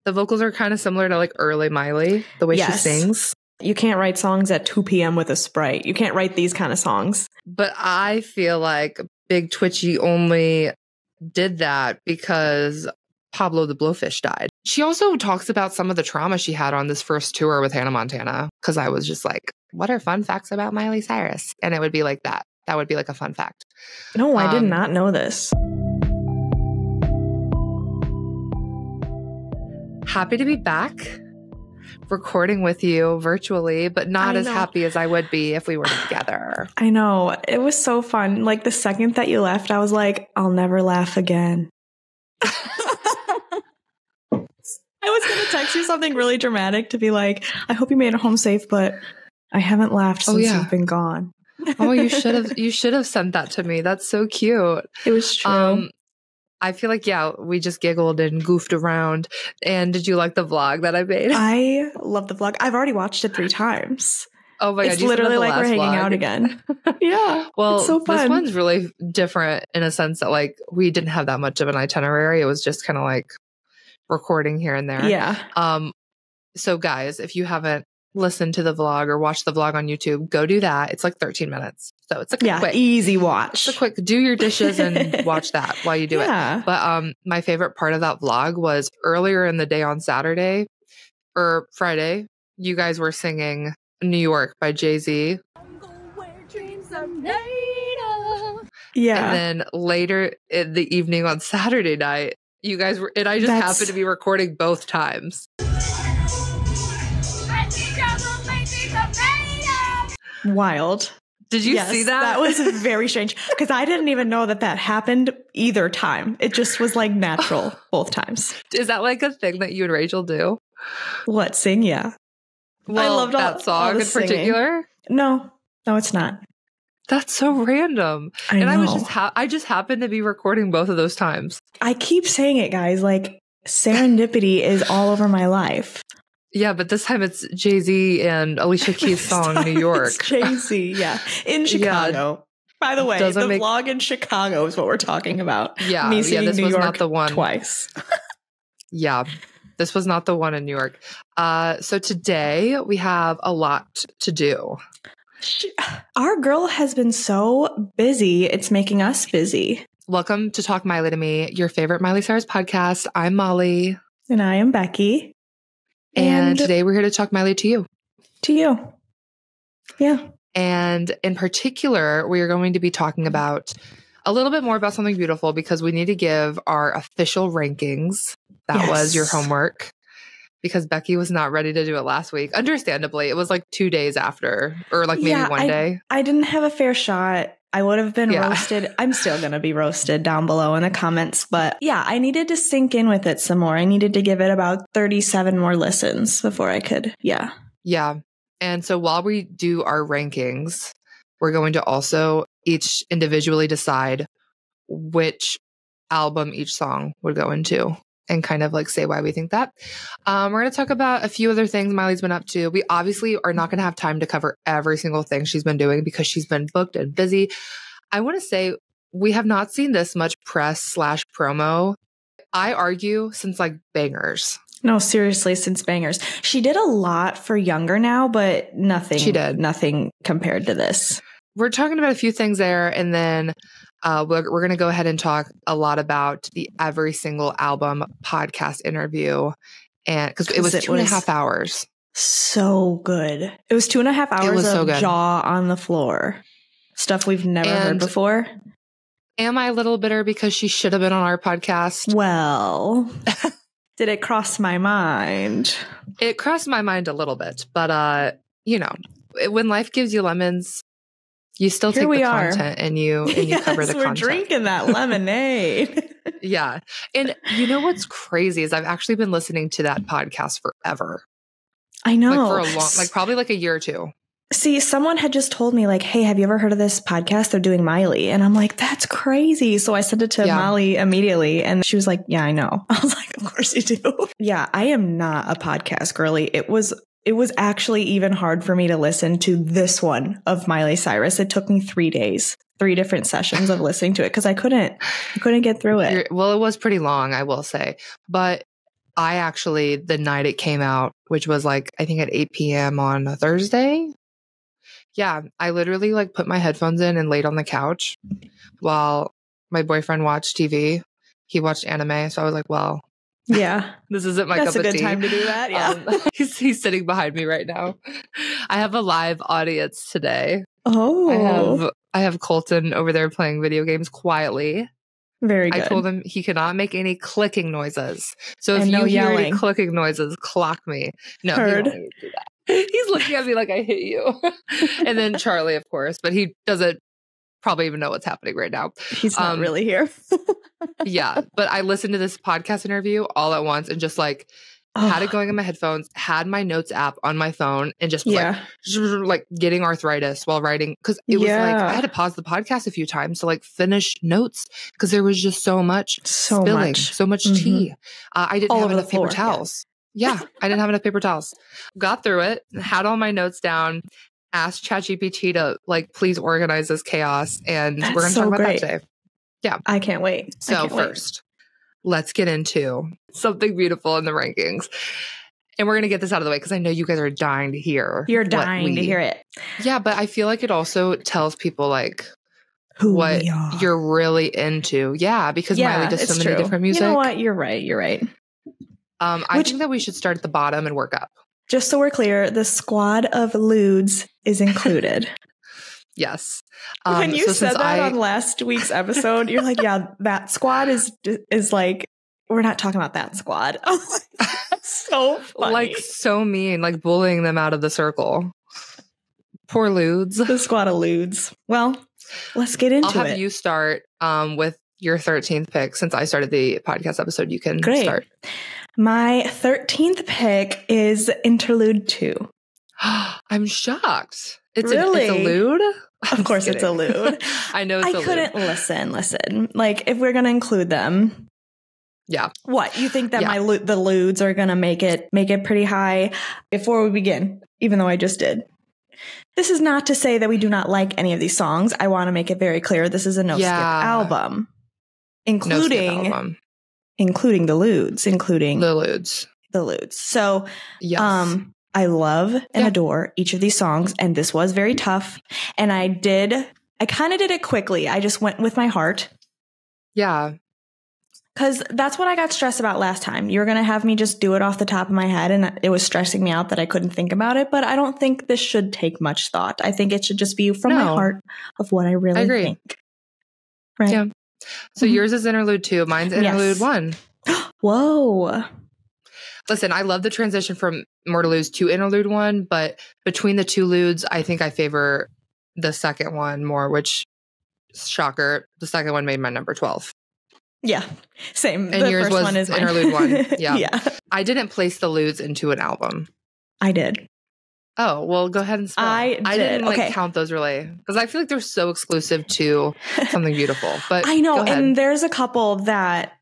The vocals are kind of similar to like early Miley, the way she sings. You can't write songs at 2 p.m. with a Sprite. You can't write these kind of songs. But I feel like Big Twitchy only did that because Pablo the Blowfish died. She also talks about some of the trauma she had on this first tour with Hannah Montana. Because I was just like, what are fun facts about Miley Cyrus? And it would be like that. That would be like a fun fact. No, I did not know this. Happy to be back recording with you virtually, but not as happy as I would be if we were together. I know. It was so fun. Like the second that you left, I was like, I'll never laugh again. I was going to text you something really dramatic to be like, I hope you made it home safe, but I haven't laughed since you've been gone. Oh, you should have sent that to me. That's so cute. It was true. I feel like, we just giggled and goofed around. And did you like the vlog that I made? I love the vlog. I've already watched it 3 times. Oh my God. It's literally like we're hanging out again. Yeah. Well, it's so fun. This one's really different in a sense that like we didn't have that much of an itinerary. It was just kind of like recording here and there. Yeah. So guys, if you haven't listened to the vlog or watched the vlog on YouTube, go do that. It's like 13 minutes. So it's like a quick, easy watch. It's a quick, do your dishes and watch that while you do it. But my favorite part of that vlog was earlier in the day on Saturday or Friday, you guys were singing New York by Jay-Z. Yeah. And then later in the evening on Saturday night, you guys were, and I just happened to be recording both times. Wild. Did you see that? That was very strange because I didn't even know that happened either time. It just was like natural both times. Is that like a thing that you and Rachel do? What, sing? Yeah. Well, I loved that song in particular. No, it's not. That's so random. I know. I just happened to be recording both of those times. I keep saying it, guys. Like serendipity is all over my life. Yeah, but this time it's Jay-Z and Alicia Keys' song, New York. It's Jay-Z, in Chicago. Yeah. By the way, vlog in Chicago is what we're talking about. Yeah, Me singing this New was York not the one. Twice. Yeah, this was not the one in New York. So today we have a lot to do. Our girl has been so busy. It's making us busy. Welcome to Talk Miley to Me, your favorite Miley Cyrus podcast. I'm Molly. And I am Becky. And today we're here to talk Miley to you. To you. Yeah. And in particular, we are going to be talking about a little bit more about something beautiful because we need to give our official rankings. That was your homework because Becky was not ready to do it last week. Understandably, it was like 2 days after or like maybe one day. I didn't have a fair shot. I would have been roasted. I'm still going to be roasted down below in the comments. But yeah, I needed to sink in with it some more. I needed to give it about 37 more listens before I could. Yeah. Yeah. And so while we do our rankings, we're going to also each individually decide which album each song would go into and kind of like say why we think that. We're going to talk about a few other things Miley's been up to. We obviously are not going to have time to cover every single thing she's been doing because she's been booked and busy. I want to say we have not seen this much press / promo, I argue, since like Bangers. No, seriously, since Bangers. She did a lot for Younger Now, but nothing. She did. Nothing compared to this. We're talking about a few things there, and then we're going to go ahead and talk a lot about the Every Single Album podcast interview, and because it was 2.5 hours. So good. It was 2.5 hours of jaw on the floor. Stuff we've never heard before. Am I a little bitter because she should have been on our podcast? Well, did it cross my mind? It crossed my mind a little bit, but you know, when life gives you lemons, you still take the content and you cover the content. We're drinking that lemonade. Yeah. And you know what's crazy is I've actually been listening to that podcast forever. I know. Like for a long, like probably like a year or two. See, someone had just told me like, hey, have you ever heard of this podcast? They're doing Miley. And I'm like, that's crazy. So I sent it to Molly immediately. And she was like, yeah, I know. I was like, of course you do. Yeah, I am not a podcast girly. It was actually even hard for me to listen to this one of Miley Cyrus. It took me 3 days, 3 different sessions of listening to it because I couldn't get through it. Well, it was pretty long, I will say. But I actually, the night it came out, which was like, I think at 8 p.m. on a Thursday. Yeah, I literally like put my headphones in and laid on the couch while my boyfriend watched TV. He watched anime. So I was like, well, yeah, this isn't my cup of tea. That's a good time to do that. Yeah. He's sitting behind me right now. I have a live audience today. Oh. I have Colton over there playing video games quietly. Very good. I told him he cannot make any clicking noises. So if And you no hear any yelling. clicking noises, clock me. No, Heard. he won't do that. He's looking at me like I hit you. And then Charlie, of course, but he doesn't probably even know what's happening right now. He's not really here. Yeah. But I listened to this podcast interview all at once and just like had it going in my headphones, had my notes app on my phone and just was like getting arthritis while writing. Cause it was like, I had to pause the podcast a few times to like finish notes because there was just so much spilling, so much tea. I didn't have enough paper towels. Yeah, I didn't have enough paper towels. Got through it, had all my notes down, asked ChatGPT to like, please organize this chaos. And we're going to talk about that today. Yeah. I can't wait. So first, let's get into something beautiful in the rankings. And we're going to get this out of the way because I know you guys are dying to hear. You're dying to hear it. Yeah, but I feel like it also tells people like what you're really into. Yeah, because Miley does so many different music. You know what? You're right. You're right. I think that we should start at the bottom and work up. Just so we're clear, the squad of lewds is included. Yes. When you said that on last week's episode, you're like, yeah, that squad is like, we're not talking about that squad. So funny. Like so mean, like bullying them out of the circle. Poor lewds. The squad of lewds. Well, let's get into it. I'll have you start with your 13th pick. Since I started the podcast episode, you can start. My 13th pick is Interlude 2. I'm shocked. It's really? It's a lewd? Of course it's a lewd. I know it's a lewd. I couldn't listen. Like, if we're going to include them. Yeah. What? You think that the lewds are going to make it pretty high? Before we begin, even though I just did. This is not to say that we do not like any of these songs. I want to make it very clear. This is a no-skip album. Including the lewds, the lewds. So, I love and adore each of these songs, and this was very tough. And I kind of did it quickly. I just went with my heart. Yeah. Because that's what I got stressed about last time. You were going to have me just do it off the top of my head, and it was stressing me out that I couldn't think about it. But I don't think this should take much thought. I think it should just be from my heart of what I really think. Right? Yeah. So yours is Interlude 2. Mine's Interlude 1. Whoa. Listen, I love the transition from Mortaloo's to Interlude 1, but between the two lewds, I think I favor the second one more, which, shocker, the second one made my number 12. Yeah, same. And yours was Interlude 1. Yeah. Yeah. I didn't place the lewds into an album. I did. Oh, well, go ahead and spell. I didn't count those really because I feel like they're so exclusive to Something Beautiful. But I know, and there's a couple that,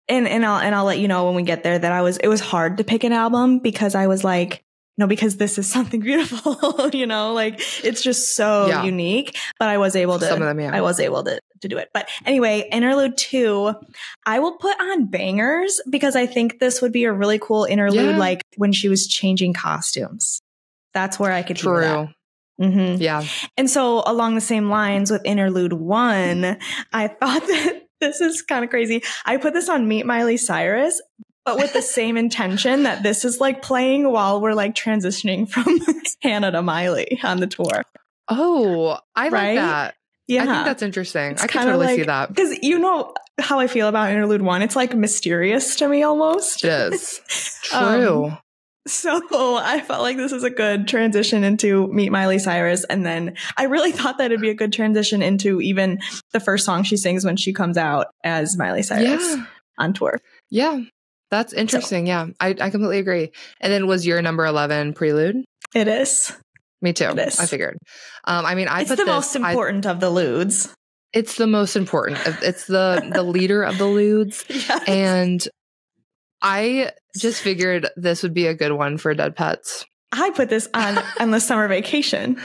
and I'll let you know when we get there that it was hard to pick an album because I was like, no, because this is Something Beautiful, like it's just so unique. But I was able to. Some of them, I was able to do it. But anyway, Interlude 2, I will put on Bangers because I think this would be a really cool interlude, like when she was changing costumes. That's where I could do that. Mm-hmm. Yeah. And so along the same lines with Interlude 1, I thought that this is kind of crazy. I put this on Meet Miley Cyrus, but with the same intention that this is like playing while we're like transitioning from Hannah to Miley on the tour. Oh, I like that. Yeah. I think that's interesting. I can totally see that. Because you know how I feel about Interlude 1. It's like mysterious to me almost. It is. True. So I felt like this is a good transition into Meet Miley Cyrus. And then I really thought that it'd be a good transition into even the first song she sings when she comes out as Miley Cyrus on tour. Yeah. That's interesting. I completely agree. And then was your number 11 Prelude? It is. Me too. I figured. It's the most important of the lewds. It's the most important. It's the leader of the lewds. Yes. And I just figured this would be a good one for Dead Pets. I put this on Endless Summer Vacation.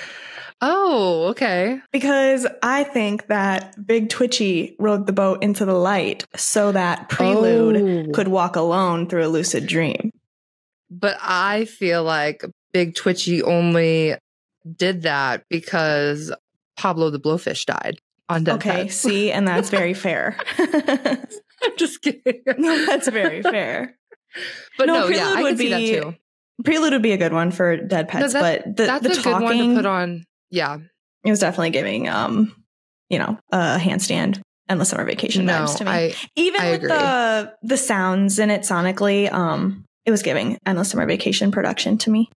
Oh, okay. Because I think that Big Twitchy rode the boat into the light so that Prelude could walk alone through a lucid dream. But I feel like Big Twitchy only did that because Pablo the Blowfish died on Dead Pets. See, and that's very fair. I'm just kidding. No, that's very fair. But no, yeah, I can see that too. Prelude would be a good one for Dead Pets, but that's the a talking, good one to put on. Yeah, it was definitely giving, a handstand, Endless Summer Vacation vibes to me. Even with the sounds in it sonically, it was giving Endless Summer Vacation production to me.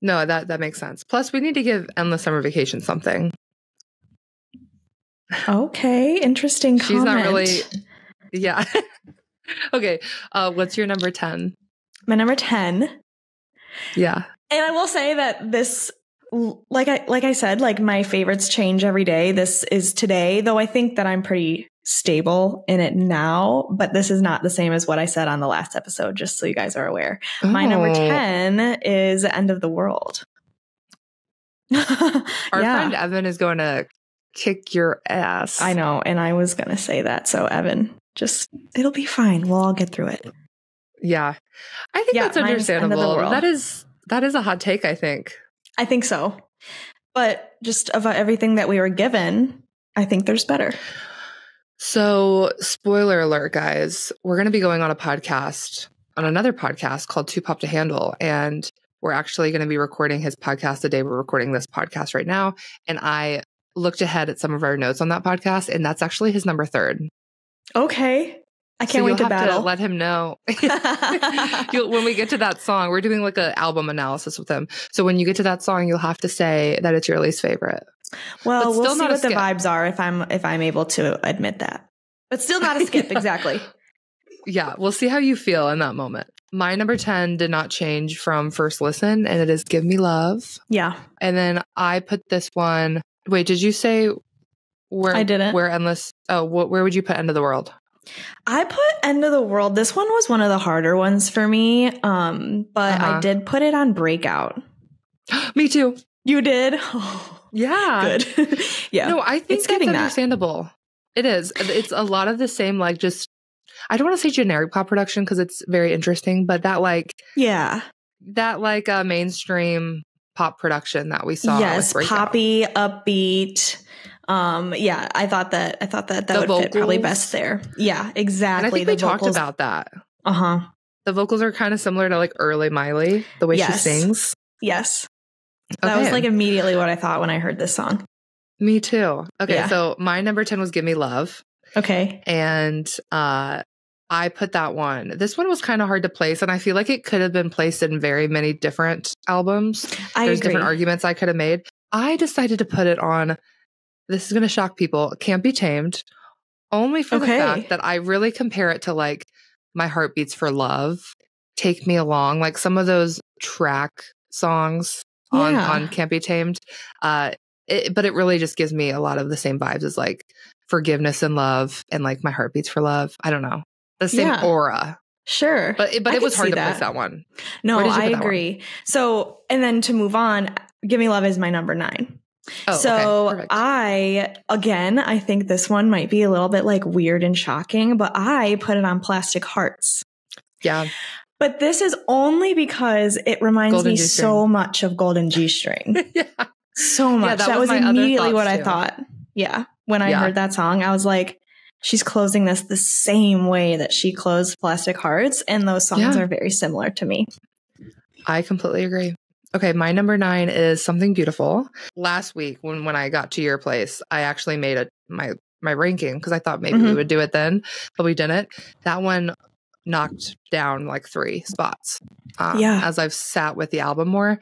No, that makes sense. Plus, we need to give Endless Summer Vacation something. Okay, interesting comment. She's not really. Yeah. Okay. What's your number 10? My number 10. Yeah. And I will say that this, like I said, like my favorites change every day. This is today, though I think that I'm pretty stable in it now, but this is not the same as what I said on the last episode, just so you guys are aware. Oh. My number 10 is End of the World. Our friend Evan is going to kick your ass. I know. And I was going to say that. So Evan, it'll be fine. We'll all get through it. Yeah. I think that's understandable. That is a hot take, I think. I think so. But just about everything that we were given, I think there's better. So, spoiler alert, guys. We're going to be going on another podcast called Too Pop to Handle. And we're actually going to be recording his podcast the day we're recording this podcast right now. And I looked ahead at some of our notes on that podcast, and that's actually his number 3. Okay. I can't wait to battle. To let him know. When we get to that song, we're doing like an album analysis with him. So when you get to that song, you'll have to say that it's your least favorite. Well, we'll see what the vibes are if I'm able to admit that. But still not a skip, exactly. Yeah, we'll see how you feel in that moment. My number 10 did not change from first listen, and it is Give Me Love. Yeah. And then I put this one. Wait, did you say where? I didn't. Where Endless? Oh, where would you put End of the World? I put End of the World. This one was one of the harder ones for me, but I did put it on Breakout. Me too. You did? Oh, yeah. Good. Yeah. No, I think that's understandable. It is. It's a lot of the same, like, just, I don't want to say generic pop production because it's very interesting, but that mainstream pop production that we saw. Yes, poppy, upbeat. I thought that would vocals fit probably best there. Yeah, exactly. And I think we talked about that. Uh-huh. The vocals are kind of similar to like early Miley, the way she sings. Yes. That was like immediately what I thought when I heard this song. Me too. Okay, so my number 10 was Give Me Love. Okay. And I put that one. This one was kind of hard to place, and I feel like it could have been placed in very many different albums. There's different arguments I could have made. I decided to put it on, this is going to shock people, Can't Be Tamed, only for the fact that I really compare it to like My Heart Beats for Love, Take Me Along, like some of those track songs on Can't Be Tamed. But it really just gives me a lot of the same vibes as like Forgiveness and Love and like My Heart Beats for Love. I don't know. The same aura. Sure. But it was hard to place that one. No, I agree. So, and then to move on, Give Me Love is my number 9. Oh, so okay, I think this one might be a little bit like weird and shocking, but I put it on Plastic Hearts. Yeah. But this is only because it reminds me so much of Golden G-String. Yeah. So much. Yeah, that was immediately what I thought. Yeah. When I heard that song, I was like, she's closing this the same way that she closed Plastic Hearts. And those songs are very similar to me. I completely agree. Okay, my number 9 is Something Beautiful. Last week, when I got to your place, I actually made my ranking because I thought maybe we would do it then, but we didn't. That one knocked down like 3 spots as I've sat with the album more.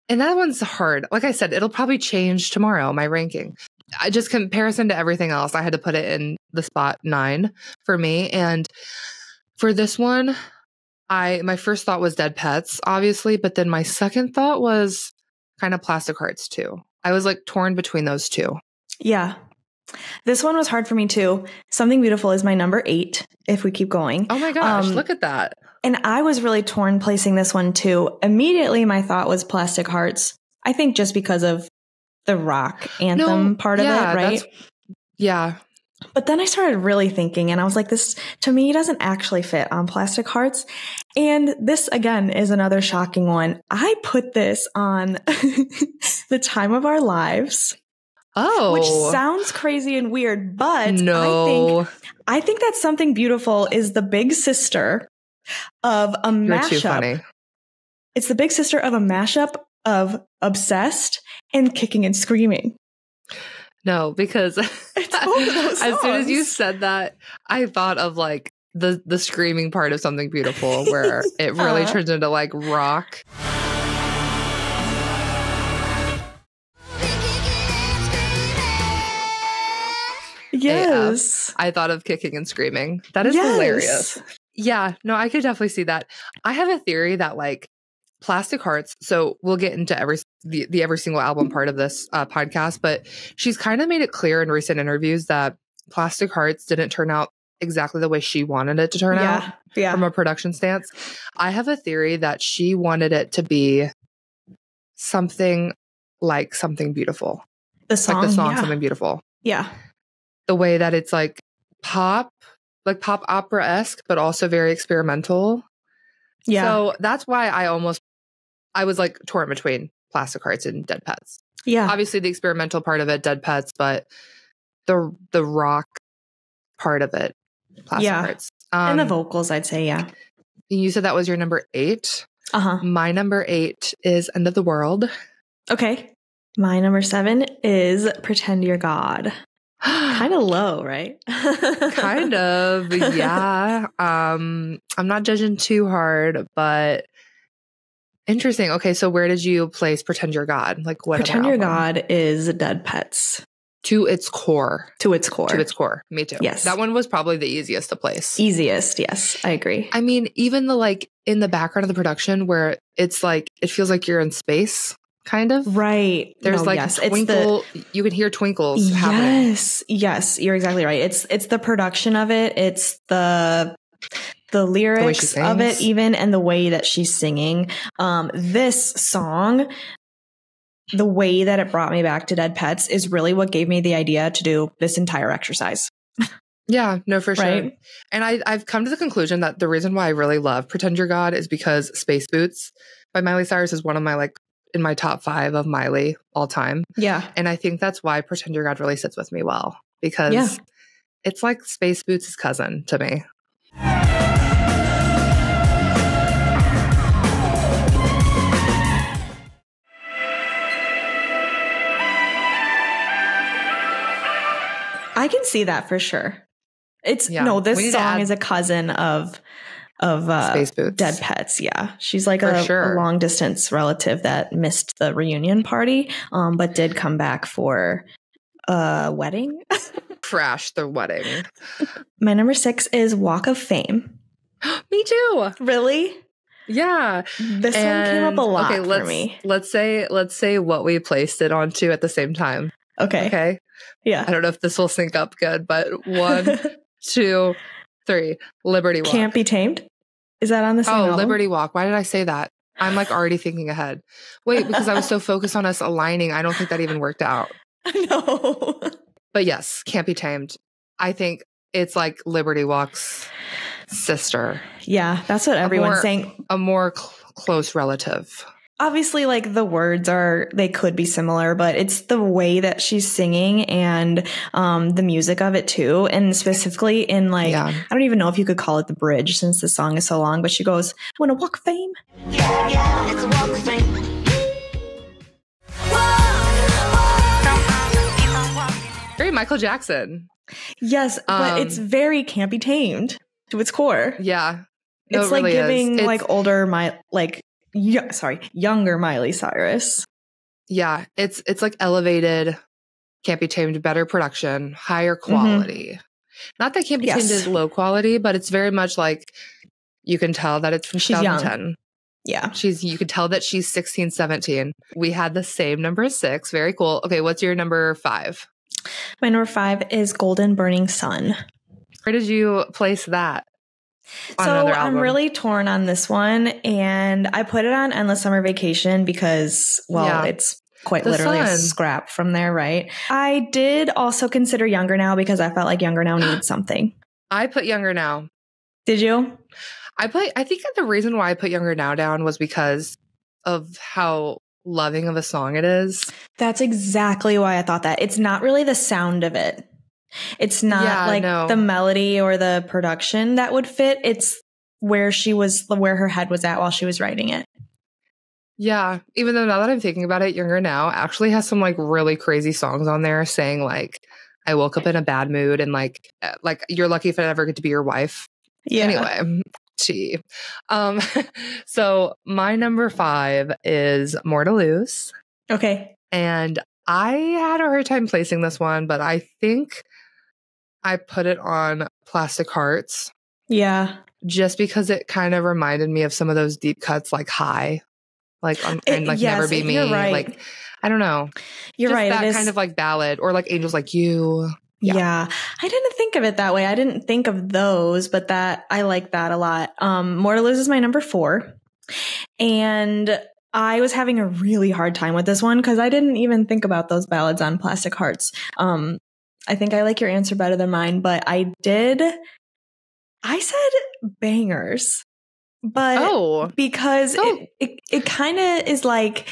And that one's hard. Like I said, it'll probably change tomorrow, my ranking. I just comparison to everything else, I had to put it in the spot 9 for me. And for this one, my first thought was Dead Pets, obviously, but then my second thought was kind of Plastic Hearts too. I was like torn between those two. Yeah. This one was hard for me too. Something Beautiful is my number 8, if we keep going. Oh my gosh, look at that. And I was really torn placing this one too. Immediately, my thought was Plastic Hearts. I think just because of the rock anthem part of it, right? Yeah. But then I started really thinking, and I was like, this to me doesn't actually fit on Plastic Hearts. And this, again, is another shocking one. I put this on The Time of Our Lives. Oh. Which sounds crazy and weird, but no. I think that Something Beautiful is the big sister of a mashup. You're too funny. It's the big sister of a mashup of Obsessed and Kicking and Screaming. No, because it's both of those songs. As soon as you said that, I thought of like the screaming part of Something Beautiful where it really turns into like rock. Yes. AF. I thought of Kicking and Screaming. That is hilarious. Yeah, no, I could definitely see that. I have a theory that like Plastic Hearts, so we'll get into every single album part of this podcast, but she's kind of made it clear in recent interviews that Plastic Hearts didn't turn out exactly the way she wanted it to turn out from a production stance. I have a theory that she wanted it to be something like Something Beautiful. The song Something Beautiful. Yeah. The way that it's like pop opera-esque, but also very experimental. Yeah. So that's why I was like torn between Plastic Hearts and Dead Pets. Yeah. Obviously the experimental part of it, Dead Pets, but the rock part of it, Plastic Hearts. And the vocals, I'd say, yeah. You said that was your number 8. Uh-huh. My number 8 is End of the World. Okay. My number 7 is Pretend You're God. Kind of low, right? Kind of, yeah. I'm not judging too hard, but interesting. Okay, so where did you place Pretend You're God? Like what? Pretend You're God is Dead Pets. To its core. To its core. To its core. Me too. Yes. That one was probably the easiest to place. Easiest, yes. I agree. I mean, even the like in the background of the production where it's like, it feels like you're in space. Kind of. Right. There's twinkle. You can hear twinkles happening. Yes. You're exactly right. It's the production of it. It's the lyrics of it even, and the way that she's singing. This song, the way that it brought me back to Dead Pets is really what gave me the idea to do this entire exercise. Yeah, no, for sure. Right? And I've come to the conclusion that the reason why I really love Pretend You're God is because Space Boots by Miley Cyrus is one of my like in my top 5 of Miley all time. Yeah. And I think that's why Pretend You're God really sits with me well, because it's like Space Boots' cousin to me. I can see that for sure. This song is a cousin of Space Boots. Dead Pets. Yeah. She's like a long distance relative that missed the reunion party, but did come back for a wedding. Crash the wedding. My number 6 is Walk of Fame. Me too. Really? Yeah. This one came up a lot for me. Let's say what we placed it onto at the same time. Okay. Yeah. I don't know if this will sync up good, but 1, 2, 3. Liberty Walk. Can't Be Tamed. Is that on the same album? Liberty Walk. Why did I say that? I'm like already thinking ahead. Wait, because I was so focused on us aligning, I don't think that even worked out. No. But yes, Can't Be Tamed. I think it's like Liberty Walk's sister. Yeah, that's what everyone's saying. A more close relative. Obviously, like the words they could be similar, but it's the way that she's singing and the music of it too. And specifically in like, I don't even know if you could call it the bridge since the song is so long, but she goes, "Wanna walk of fame?" Yeah, it's a walk of fame. Very Michael Jackson. Yes, but it's very Can't Be Tamed to its core. Yeah. No, it's like really giving like younger Miley Cyrus. Yeah, it's like elevated, Can't Be Tamed, better production, higher quality. Not that Can't Be Tamed is low quality, but it's very much like you can tell that it's from 2010. Young. Yeah. You could tell that she's 16, 17. We had the same number 6. Very cool. Okay, what's your number 5? My number 5 is Golden Burning Sun. Where did you place that? So I'm really torn on this one, and I put it on Endless Summer Vacation because, it's quite The literally a sun. scrap from there, right? I did also consider Younger Now because I felt like Younger Now needed something. I put Younger Now. Did you? I think the reason why I put Younger Now down was because of how loving of a song it is. That's exactly why I thought that. It's not really the sound of it. It's not the melody or the production that would fit. It's where her head was at while she was writing it. Yeah. Even though now that I'm thinking about it, Younger Now actually has some like really crazy songs on there saying like, I woke up in a bad mood and like you're lucky if I ever get to be your wife. Yeah. Anyway, gee. So my number 5 is More to Lose. Okay. And I had a hard time placing this one, but I think I put it on Plastic Hearts. Yeah. Just because it kind of reminded me of some of those deep cuts like High. Never Be Me. You're right. Like, I don't know. You're just right. That kind of like ballad or like Angels Like You. Yeah. I didn't think of it that way. I didn't think of those, but I like that a lot. More to Lose is my number 4. And I was having a really hard time with this one because I didn't even think about those ballads on Plastic Hearts. I think I like your answer better than mine, but I said Bangers. But because it kind of is like,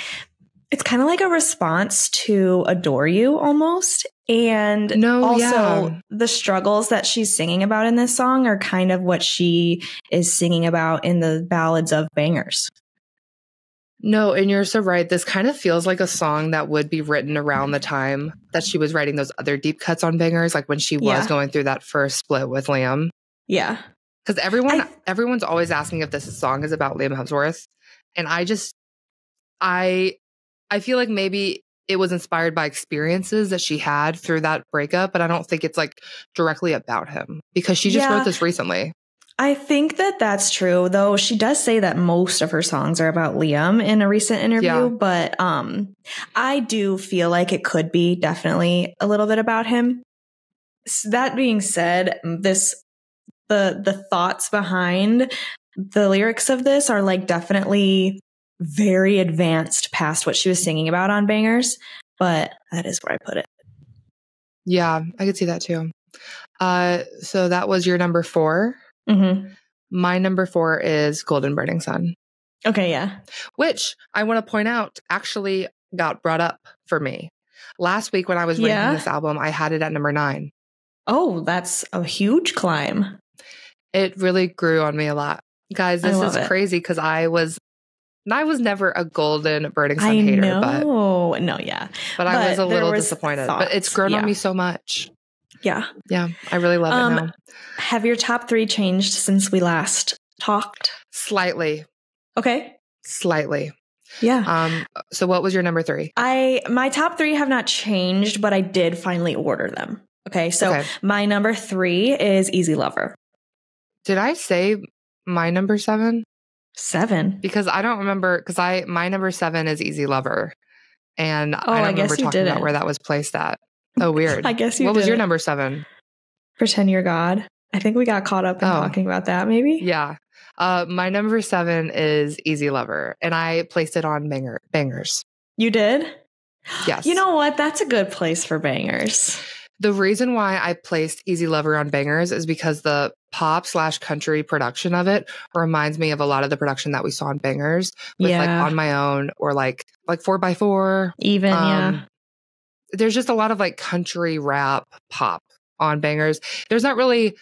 it's kind of like a response to Adore You almost. And the struggles that she's singing about in this song are kind of what she is singing about in the ballads of Bangers. No, and you're so right. This kind of feels like a song that would be written around the time that she was writing those other deep cuts on Bangers, like when she was going through that first split with Liam. Yeah. Because everyone's always asking if this song is about Liam Hemsworth. And I feel like maybe it was inspired by experiences that she had through that breakup, but I don't think it's like directly about him because she just wrote this recently. I think that that's true, though. She does say that most of her songs are about Liam in a recent interview, but I do feel like it could be definitely a little bit about him. That being said, the thoughts behind the lyrics of this are like definitely very advanced past what she was singing about on Bangers, but that is where I put it. Yeah, I could see that too. So that was your number 4. Mm-hmm. My number 4 is Golden Burning Sun. Okay, yeah. Which I want to point out actually got brought up for me. Last week when I was ranking this album, I had it at number 9. Oh, that's a huge climb. It really grew on me a lot. Guys, this is crazy because I was never a Golden Burning Sun hater. But I was a little disappointed. But it's grown on me so much. Yeah. Yeah. I really love it now. Have your top 3 changed since we last talked? Slightly. Okay. Slightly. Yeah. So what was your number 3? My top 3 have not changed, but I did finally order them. Okay. So my number 3 is Easy Lover. Did I say my number 7? 7? Because I don't remember, because my number 7 is Easy Lover. And I don't remember talking about where that was placed at. Oh, weird. I guess you What was your number 7? Pretend You're God. I think we got caught up in talking about that, maybe? Yeah. My number 7 is Easy Lover. And I placed it on Bangers. You did? Yes. You know what? That's a good place for Bangers. The reason why I placed Easy Lover on Bangers is because the pop/country production of it reminds me of a lot of the production that we saw on Bangers with like On My Own or like 4x4. Even, There's just a lot of like country rap pop on Bangers. There's not really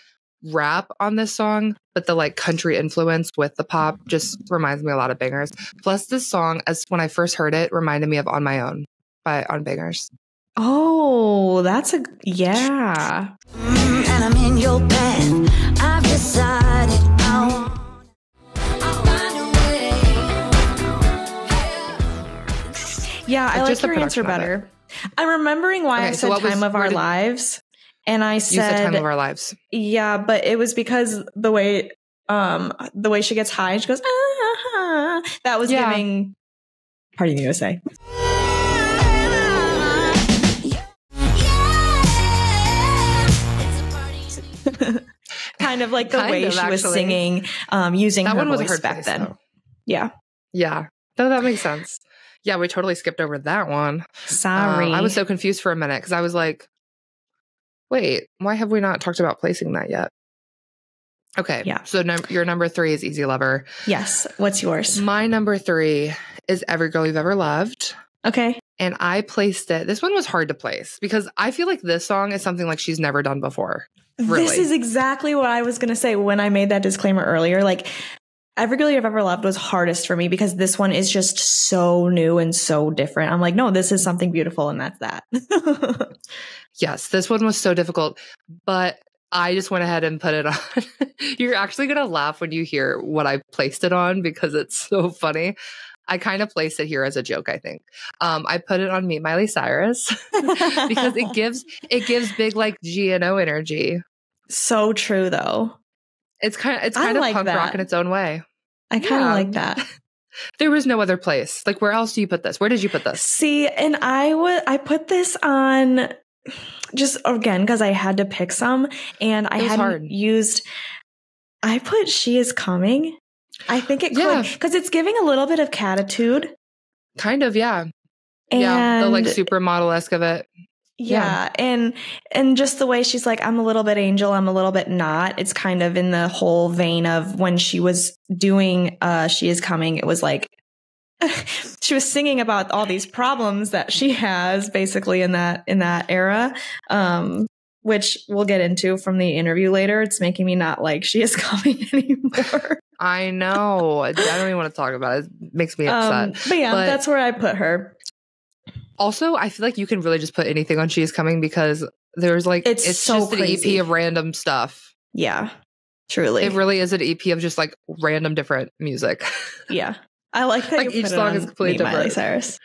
rap on this song, but the like country influence with the pop just reminds me a lot of Bangers. Plus this song, as when I first heard it, reminded me of On My Own on Bangers. Oh, that's and I'm in your bed. I've decided I'll find a way. Yeah, I like your answer better. I'm remembering why I said Time of Our Lives. And I said, you said Time of Our Lives. Yeah, but it was because the way she gets high and she goes, that was giving Party in the USA. Kind of like the way she was singing, using her voice back then. Yeah. No, that makes sense. Yeah, we totally skipped over that one. Sorry. I was so confused for a minute because I was like, wait, why have we not talked about placing that yet? Okay. Yeah. So your number 3 is Easy Lover. Yes. What's yours? My number 3 is Every Girl You've Ever Loved. Okay. And I placed it. This one was hard to place because I feel like this song is something like she's never done before. Really. This is exactly what I was going to say when I made that disclaimer earlier. Like, Every Girl You've Ever Loved was hardest for me because this one is just so new and so different. I'm like, no, this is something beautiful, and that's that. Yes, this one was so difficult, but I just went ahead and put it on. You're actually going to laugh when you hear what I placed it on because it's so funny. I kind of placed it here as a joke, I think. I put it on Meet Miley Cyrus because it gives big like GNO energy. So true, though. It's kind of like punk that. rock in its own way. I kind of like that. There was no other place. Like, where else do you put this? Where did you put this? See, and I put this on just again because I had to pick some, and I hadn't used. I put She Is Coming. I think it could because it's giving a little bit of catitude. Kind of, yeah. And yeah, the like supermodel-esque of it. Yeah. And just the way she's like, I'm a little bit angel, I'm a little bit not. It's kind of in the whole vein of when she was doing She Is Coming, it was like she was singing about all these problems that she has basically in that era. Which we'll get into from the interview later. It's making me not like She Is Coming anymore. I know. I don't even want to talk about it. It makes me upset. But yeah, that's where I put her. Also, I feel like you can really just put anything on She Is Coming because there's like it's so just crazy. an EP of random stuff. Yeah, truly. It really is an EP of just like random different music. Yeah. I like that like each song is completely different. Miley Cyrus.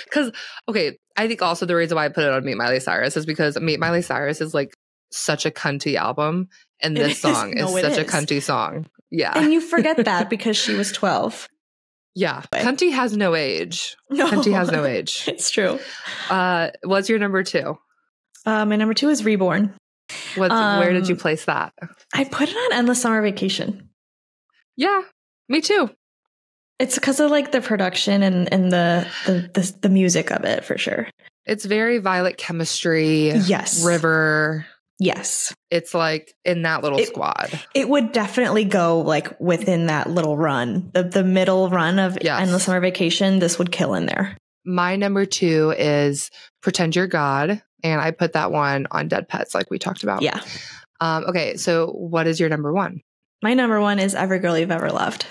Because, okay, I think also the reason why I put it on Meet Miley Cyrus is because Meet Miley Cyrus is like such a cunty album. And this song is such a cunty song. Yeah. And you forget that because she was 12. Yeah. Cunty has no age. No. Cunty has no age. It's true. What's your number 2? My number 2 is Reborn. Where did you place that? I put it on Endless Summer Vacation. Yeah, me too. It's because of like the production and the music of it for sure. It's very Violet Chemistry. Yes. River. Yes. It's like in that little squad. It would definitely go like within that little run. The middle run of Endless Summer Vacation, this would kill in there. My number 2 is Pretend You're God. And I put that one on Dead Pets like we talked about. Yeah. Okay, so what is your number 1? My number 1 is Every Girl You've Ever Loved.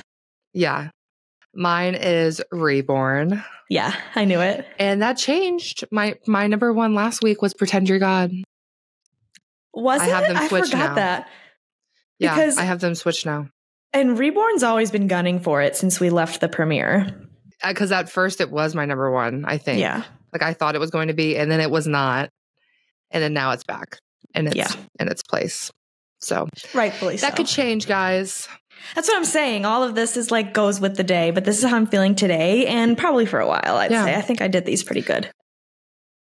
Yeah. Mine is Reborn. Yeah, I knew it. And that changed. My number 1 last week was Pretend You're God. Was it? I have them switched I forgot now. That. Yeah, because, I have them switched now. And Reborn's always been gunning for it since we left the premiere. Because at first it was my number 1, I think. Yeah. Like I thought it was going to be, and then it was not. And then now it's back. And it's in its place. So rightfully so. That could change, guys. That's what I'm saying. All of this is like goes with the day, but this is how I'm feeling today and probably for a while, I'd say. I think I did these pretty good.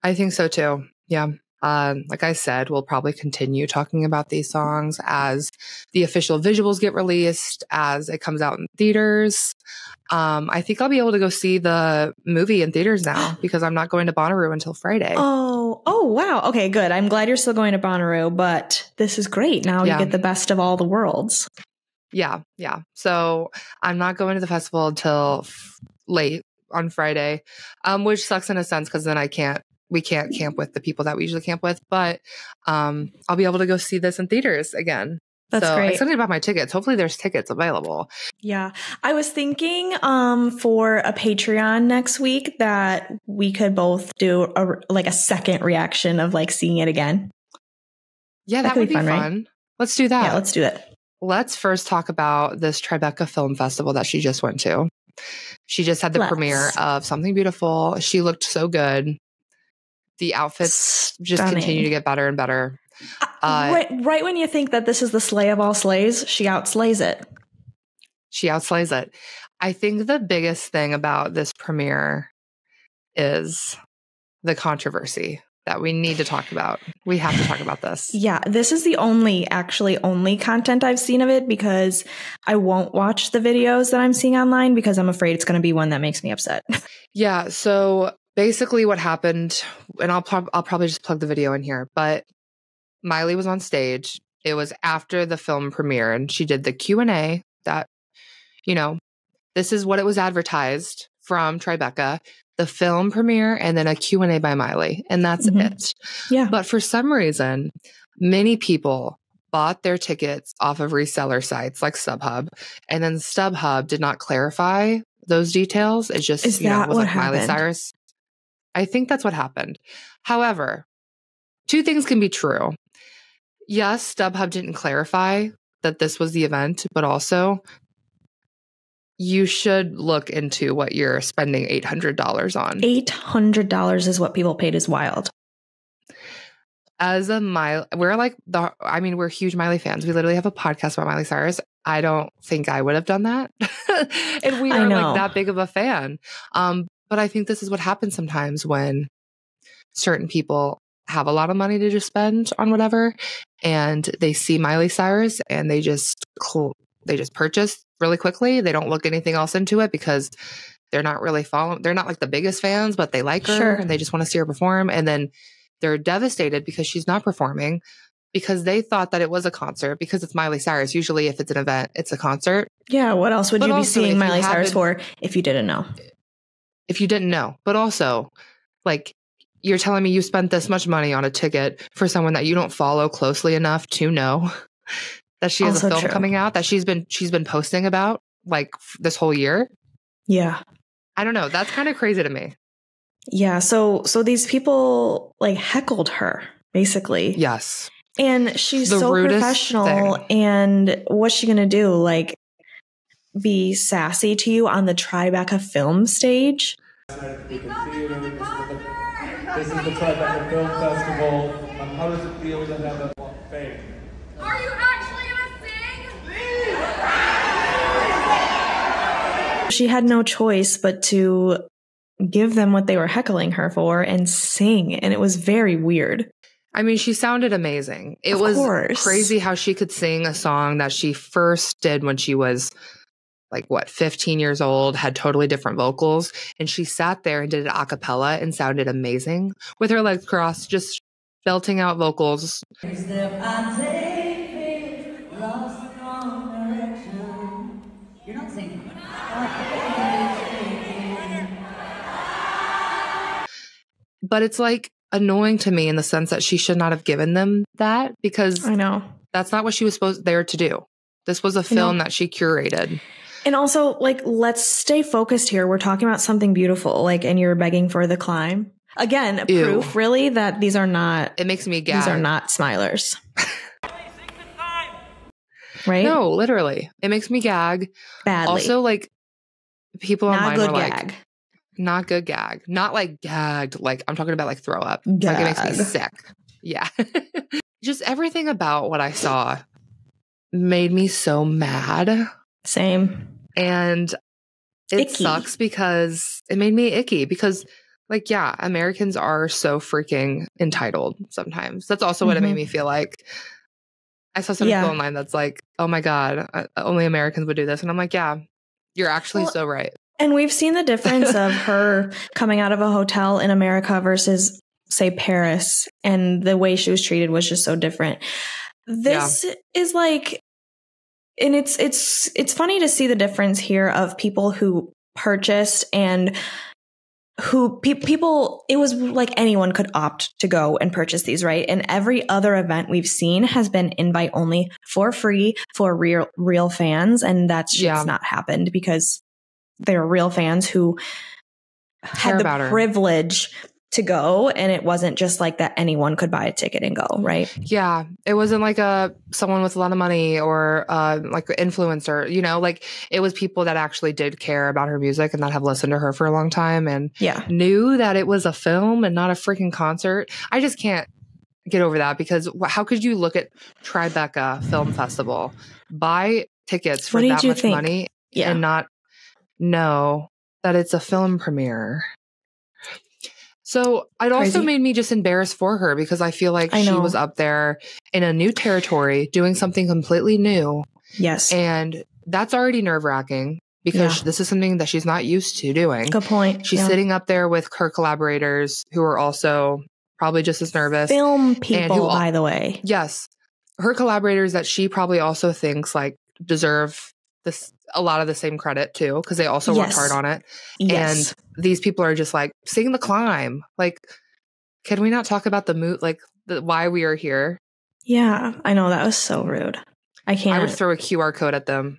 I think so too. Yeah. Like I said, we'll probably continue talking about these songs as the official visuals get released, as it comes out in theaters. I think I'll be able to go see the movie in theaters now because I'm not going to Bonnaroo until Friday. Oh, wow. Okay, good. I'm glad you're still going to Bonnaroo, but this is great. Now you get the best of all the worlds. Yeah. So I'm not going to the festival until late on Friday, which sucks in a sense because then we can't camp with the people that we usually camp with, but I'll be able to go see this in theaters again. That's great. I'm excited about my tickets. Hopefully there's tickets available. Yeah. I was thinking for a Patreon next week that we could both do a second reaction of like seeing it again. Yeah, that would be fun. Right? Let's do that. Yeah, let's do it. Let's first talk about this Tribeca Film Festival that she just went to. She just had the premiere of Something Beautiful. She looked so good. The outfits just continue to get better and better. Right when you think that this is the slay of all slays, she outslays it. She outslays it. I think the biggest thing about this premiere is the controversy that we need to talk about. We have to talk about this. Yeah, this is the only content I've seen of it, because I won't watch the videos that I'm seeing online because I'm afraid it's going to be one that makes me upset. Yeah. So basically what happened, and I'll probably just plug the video in here, but Miley was on stage. It was after the film premiere, and she did the Q&A that, you know, this is what it was advertised from Tribeca, the film premiere, and then a Q&A by Miley. And that's it. Yeah. But for some reason, many people bought their tickets off of reseller sites like StubHub, and then StubHub did not clarify those details. It just, was like Miley Cyrus. I think that's what happened. However, two things can be true. Yes, StubHub didn't clarify that this was the event, but also you should look into what you're spending $800 on. $800 is what people paid, is wild. As a Miley, we're huge Miley fans. We literally have a podcast about Miley Cyrus. I don't think I would have done that. And we are like that big of a fan. But I think this is what happens sometimes when certain people have a lot of money to just spend on whatever, and they see Miley Cyrus and they just purchase really quickly. They don't look anything else into it because they're not really they're not like the biggest fans, but they like her and they just want to see her perform. And then they're devastated because she's not performing, because they thought that it was a concert, because it's Miley Cyrus. Usually if it's an event, it's a concert. Yeah. What else would you be seeing Miley Cyrus for if you didn't know? If you didn't know, but also like, you're telling me you spent this much money on a ticket for someone that you don't follow closely enough to know that she has a film coming out that she's been posting about like this whole year. Yeah. I don't know. That's kind of crazy to me. Yeah. So these people like heckled her basically. Yes. And she's so professional. And what's she going to do? Like be sassy to you on the Tribeca film stage? This is the Tribeca Film Festival. How does it feel to have a fame? Are you actually gonna sing? She had no choice but to give them what they were heckling her for and sing. And it was very weird. I mean, she sounded amazing. It was crazy how she could sing a song that she first did when she was like 15 years old, had totally different vocals. And she sat there and did it a cappella and sounded amazing with her legs crossed, just belting out vocals. You're not singing. But it's like annoying to me in the sense that she should not have given them that, because I know that's not what she was there to do. This was a film that she curated. And also, like, let's stay focused here. We're talking about something beautiful, like, and you're begging for the climb. Again, proof, really, that these are not... It makes me gag. These are not smilers. Right? No, literally. It makes me gag. Badly. Also, like, people online are like... Gag. Not good gag. Not like gagged. Like, I'm talking about like throw up. Like, it makes me sick. Yeah. Just everything about what I saw made me so mad. Same. And it sucks because it made me icky because, like, yeah, Americans are so freaking entitled sometimes. That's also what it made me feel like. I saw some people online that's like, oh my God, only Americans would do this. And I'm like, yeah, you're actually so right. And we've seen the difference of her coming out of a hotel in America versus, say, Paris. And the way she was treated was just so different. This is like... And it's funny to see the difference here of people who purchased and who people, it was like anyone could opt to go and purchase these, right? And every other event we've seen has been invite only for free for real fans. And that's just not happened because they're real fans who had the privilege to go, and it wasn't just like that anyone could buy a ticket and go, right? Yeah. It wasn't like someone with a lot of money or like an influencer, you know, like it was people that actually did care about her music and that have listened to her for a long time and knew that it was a film and not a freaking concert. I just can't get over that, because how could you look at Tribeca Film Festival, buy tickets for that much money and not know that it's a film premiere? So it also made me just embarrassed for her because I feel like she was up there in a new territory doing something completely new. Yes. And that's already nerve-wracking because this is something that she's not used to doing. Good point. She's sitting up there with her collaborators who are also probably just as nervous. Film people, by the way. Yes. Her collaborators that she probably also thinks like deserve a lot of the same credit too, because they also worked hard on it. Yes. And these people are just like, sing the climb. Like, can we not talk about the mood, like why we are here? Yeah, I know. That was so rude. I would throw a QR code at them.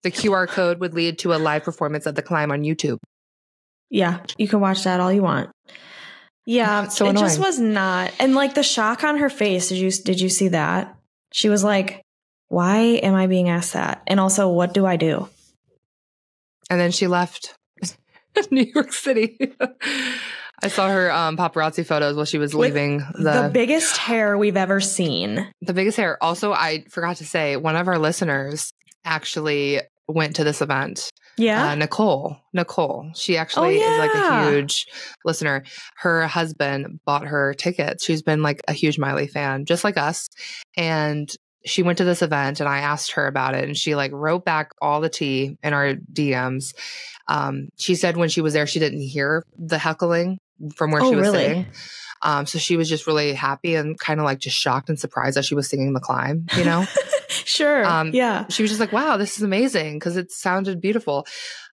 The QR code would lead to a live performance of the climb on YouTube. Yeah, you can watch that all you want. Yeah, so it just was not. And like the shock on her face, did you see that? She was like, why am I being asked that? And also, what do I do? And then she left New York City. I saw her paparazzi photos while she was leaving. The biggest hair we've ever seen. The biggest hair. Also, I forgot to say, one of our listeners actually went to this event. Yeah. Nicole. She actually is like a huge listener. Her husband bought her tickets. She's been like a huge Miley fan, just like us. And she went to this event and I asked her about it and she like wrote back all the tea in our DMs. She said when she was there, she didn't hear the heckling from where she was sitting. So she was just really happy and kind of like just shocked and surprised that she was singing the climb, you know? Sure. Yeah. She was just like, wow, this is amazing because it sounded beautiful.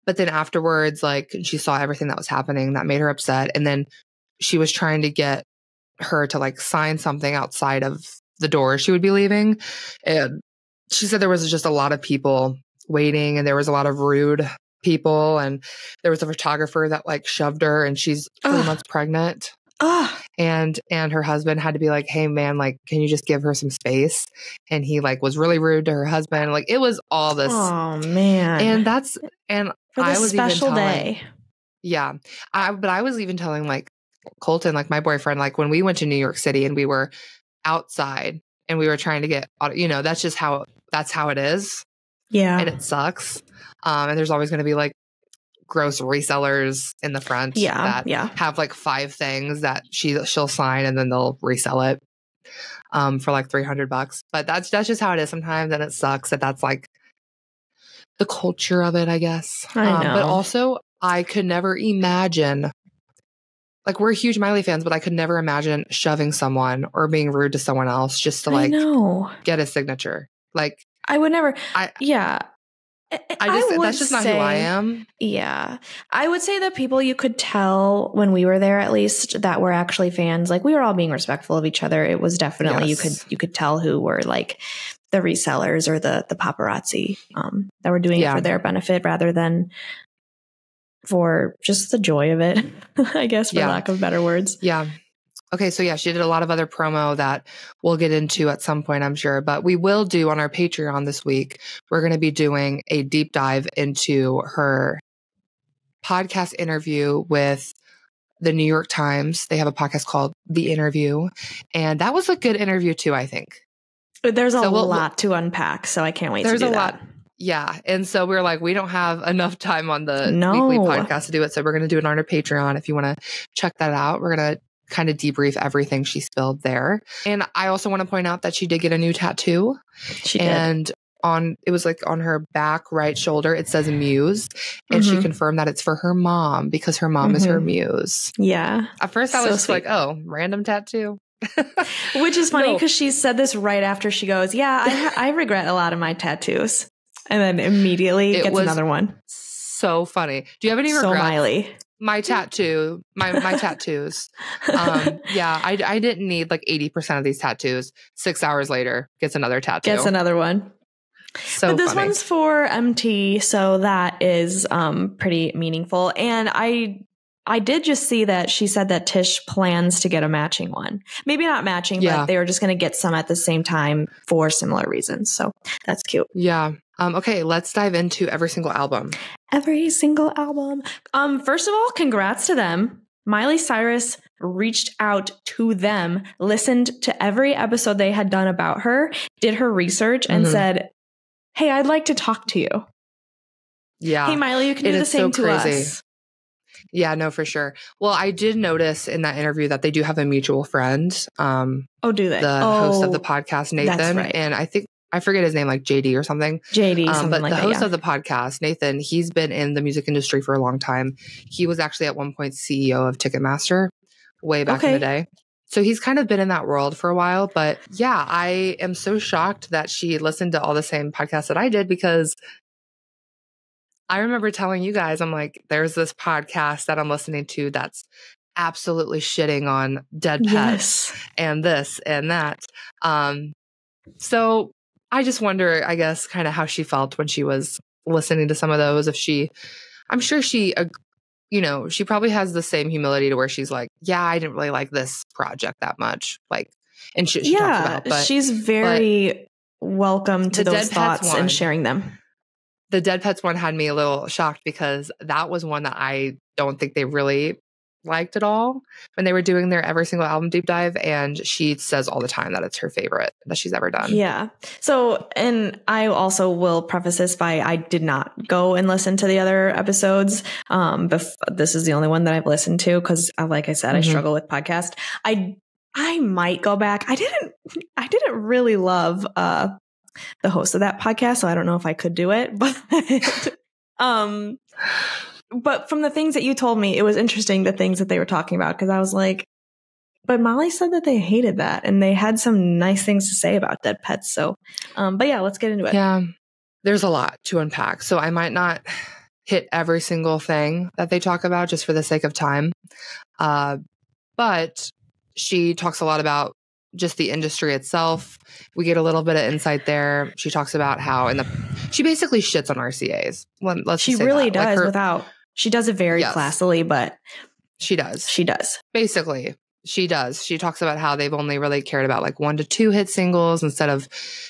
But then afterwards, like she saw everything that was happening that made her upset. And then she was trying to get her to like sign something outside of the door she would be leaving. And she said there was just a lot of people waiting and there was a lot of rude people. And there was a photographer that like shoved her and she's 3 months pregnant. And her husband had to be like, hey man, like, can you just give her some space? And he like was really rude to her husband. Like it was all this. Oh man. And for I this was special even telling, day. Yeah. But I was even telling like Colton, like my boyfriend, like when we went to New York City and we were outside and we were trying to get, you know, that's how it is. Yeah. And it sucks. And there's always going to be like gross resellers in the front that have like 5 things that she'll sign and then they'll resell it for like $300. But that's just how it is sometimes. And it sucks that's like the culture of it, I guess. I know. But also I could never imagine, like we're huge Miley fans, but I could never imagine shoving someone or being rude to someone else just to like get a signature. Like I would never. That's just not who I am. Yeah. I would say that people you could tell when we were there, at least, that were actually fans, like we were all being respectful of each other. It was definitely, you could tell who were like the resellers or the paparazzi that were doing it for their benefit rather than for just the joy of it, I guess, for lack of better words. Yeah. Okay, so yeah, she did a lot of other promo that we'll get into at some point, I'm sure. But we will do on our Patreon this week, we're going to be doing a deep dive into her podcast interview with the New York Times. They have a podcast called The Interview. And that was a good interview too, I think. There's a lot to unpack, so I can't wait to do that. There's a lot. Yeah. And so we were like, we don't have enough time on the weekly podcast to do it. So we're going to do it on our Patreon. If you want to check that out, we're going to kind of debrief everything she spilled there. And I also want to point out that she did get a new tattoo. She did. And it was like on her back right shoulder, it says Muse. And she confirmed that it's for her mom because her mom is her muse. Yeah. At first I was just like, oh, random tattoo. Which is funny because she said this right after she goes, yeah, I regret a lot of my tattoos. And then immediately gets another one. So funny. Do you have any regrets? So Miley. My tattoo, my tattoos. I didn't need like 80% of these tattoos. 6 hours later, gets another tattoo. Gets another one. So but this funny. one's for MT, so that is pretty meaningful. And I did just see that she said that Tish plans to get a matching one. Maybe not matching, but they were just going to get some at the same time for similar reasons. So that's cute. Yeah. Okay, let's dive into every single album. Every single album. First of all, congrats to them. Miley Cyrus reached out to them, listened to every episode they had done about her, did her research, and said, hey, I'd like to talk to you. Yeah. Hey, Miley, you can do the same to us. Yeah, no, for sure. Well, I did notice in that interview that they do have a mutual friend. Oh, do they? The host of the podcast, Nathan. That's right. And I forget his name, like JD or something. JD, something but like the that, host yeah. of the podcast, Nathan, he's been in the music industry for a long time. He was actually at one point CEO of Ticketmaster way back in the day. So he's kind of been in that world for a while. But yeah, I am so shocked that she listened to all the same podcasts that I did, because I remember telling you guys, I'm like, there's this podcast that I'm listening to that's absolutely shitting on dead pets and this and that. So I just wonder, I guess, kind of how she felt when she was listening to some of those. I'm sure she, she probably has the same humility to where she's like, yeah, I didn't really like this project that much. Like, and she talks about, but she's very welcome to those thoughts and sharing them. The Dead Pets one had me a little shocked, because that was one that I don't think they really liked at all when they were doing their every single album deep dive. And she says all the time that it's her favorite that she's ever done. Yeah. So, and I also will preface this by, I did not go and listen to the other episodes. This is the only one that I've listened to, because like I said, I struggle with podcasts. I might go back. I didn't really love, the host of that podcast, so I don't know if I could do it, but but from the things that you told me, it was interesting, the things that they were talking about, because I was like, but Molly said that they hated that, and they had some nice things to say about dead pets. So, but yeah, let's get into it. Yeah, there's a lot to unpack, so I might not hit every single thing that they talk about just for the sake of time. But she talks a lot about just the industry itself. We get a little bit of insight there. She talks about how she basically shits on RCAs. She really does, she does it very classily, but she does. Basically. She does. She talks about how they've only really cared about like 1 to 2 hit singles instead of,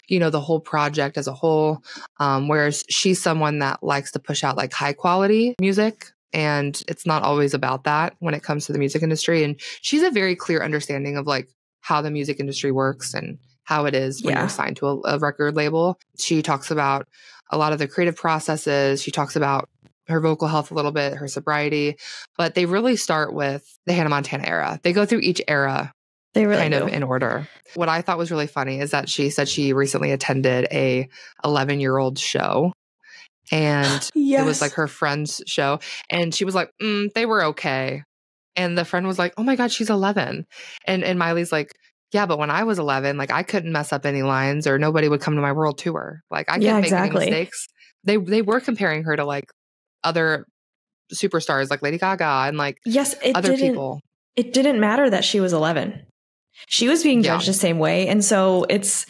the whole project as a whole. Whereas she's someone that likes to push out like high quality music. And it's not always about that when it comes to the music industry. And she's a very clear understanding of like how the music industry works and how it is when you're signed to a record label. She talks about a lot of the creative processes. She talks about her vocal health a little bit, her sobriety, but they really start with the Hannah Montana era. They go through each era kind of in order. What I thought was really funny is that she said she recently attended a 11-year-old show, and it was like her friend's show, and she was like, they were okay. And the friend was like, oh my God, she's 11. And Miley's like, yeah, but when I was 11, like I couldn't mess up any lines, or nobody would come to my world tour. Like I couldn't make any mistakes. They were comparing her to like other superstars like Lady Gaga and like other people. It didn't matter that she was 11. She was being judged the same way. And so it's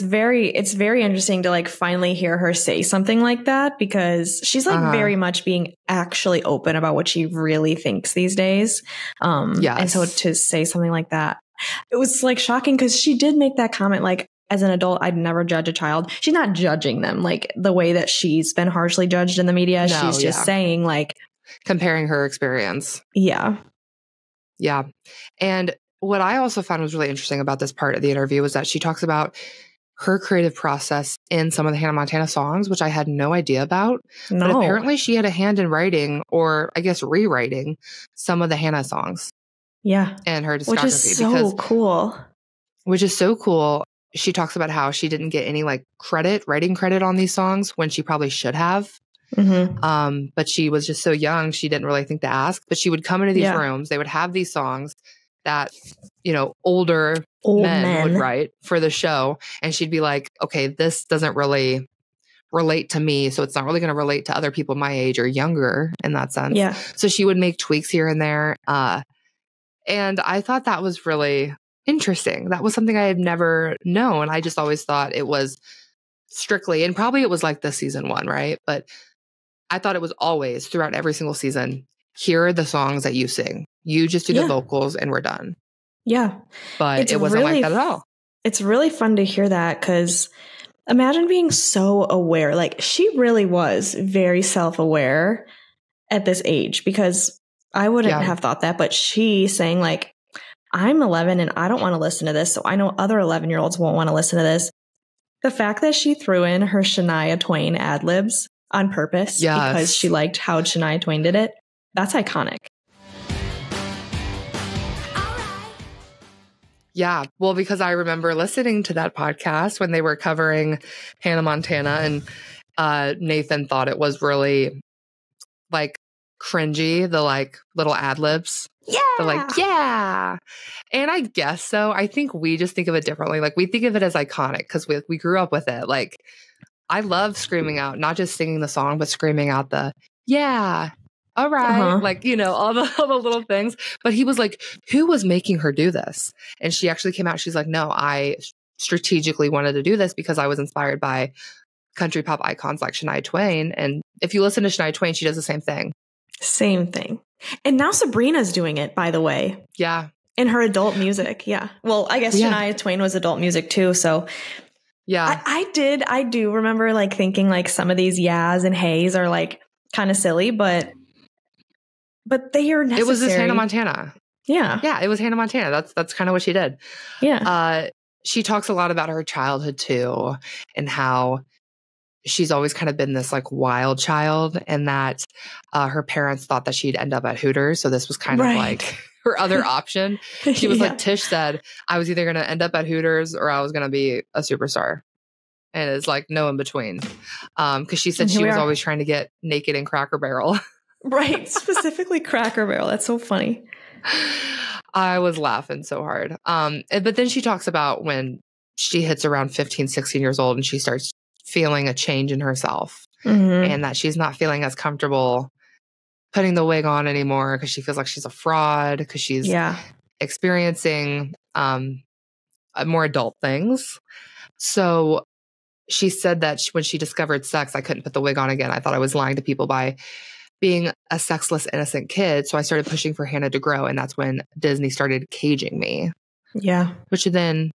very interesting to like finally hear her say something like that, because she's like very much being actually open about what she really thinks these days. And so to say something like that, it was like shocking, because she did make that comment like, as an adult, I'd never judge a child. She's not judging them like the way that she's been harshly judged in the media. No, she's just saying like, comparing her experience. Yeah. Yeah. And what I also found was really interesting about this part of the interview was that she talks about her creative process in some of the Hannah Montana songs, which I had no idea about. No. But apparently she had a hand in writing, or I guess rewriting, some of the Hannah songs. Yeah. And her discography. Which is so cool. Which is so cool. She talks about how she didn't get any like writing credit on these songs when she probably should have. But she was just so young, she didn't really think to ask. But she would come into these rooms, they would have these songs that, older men would write for the show. And she'd be like, okay, this doesn't really relate to me. So it's not really going to relate to other people my age or younger in that sense. Yeah. So she would make tweaks here and there. And I thought that was really interesting. That was something I had never known. I just always thought it was strictly, and probably it was like the season 1, right? But I thought it was always throughout every single season, here are the songs that you sing. You just do the vocals and we're done. Yeah. But it wasn't like that at all. It's really fun to hear that, because imagine being so aware. Like she really was very self-aware at this age, because I wouldn't have thought that, but she saying like, I'm 11 and I don't want to listen to this. So I know other 11-year-olds won't want to listen to this. The fact that she threw in her Shania Twain ad libs on purpose because she liked how Shania Twain did it. That's iconic. Yeah. Well, because I remember listening to that podcast when they were covering Hannah Montana, and Nathan thought it was really like cringy, the like little ad libs. Yeah. The like, yeah. And I guess so. I think we just think of it differently. Like we think of it as iconic because we grew up with it. Like I love screaming out, not just singing the song, but screaming out the, yeah. All right. Like, you know, all the little things. But he was like, who was making her do this? And she actually came out. She's like, no, I strategically wanted to do this because I was inspired by country pop icons like Shania Twain. And if you listen to Shania Twain, she does the same thing. Same thing. And now Sabrina's doing it, by the way. Yeah. In her adult music. Yeah. Well, I guess Shania Twain was adult music too. So yeah, I do remember like thinking like some of these yas and heys are like kind of silly, but they are necessary. It was just Hannah Montana. Yeah. Yeah, it was Hannah Montana. That's kind of what she did. Yeah. She talks a lot about her childhood too, and how she's always kind of been this like wild child, and that her parents thought that she'd end up at Hooters. So this was kind of like her other option. She was like, Tish said, I was either going to end up at Hooters or I was going to be a superstar. And it's like no in between. Because she said she was always trying to get naked in Cracker Barrel. Right. Specifically Cracker Barrel. That's so funny. I was laughing so hard. But then she talks about when she hits around 15, 16 years old and she starts feeling a change in herself, and that she's not feeling as comfortable putting the wig on anymore because she feels like she's a fraud because she's experiencing more adult things. So she said that when she discovered sex, I couldn't put the wig on again. I thought I was lying to people by being a sexless, innocent kid. So I started pushing for Hannah to grow. And that's when Disney started caging me. Yeah. Which then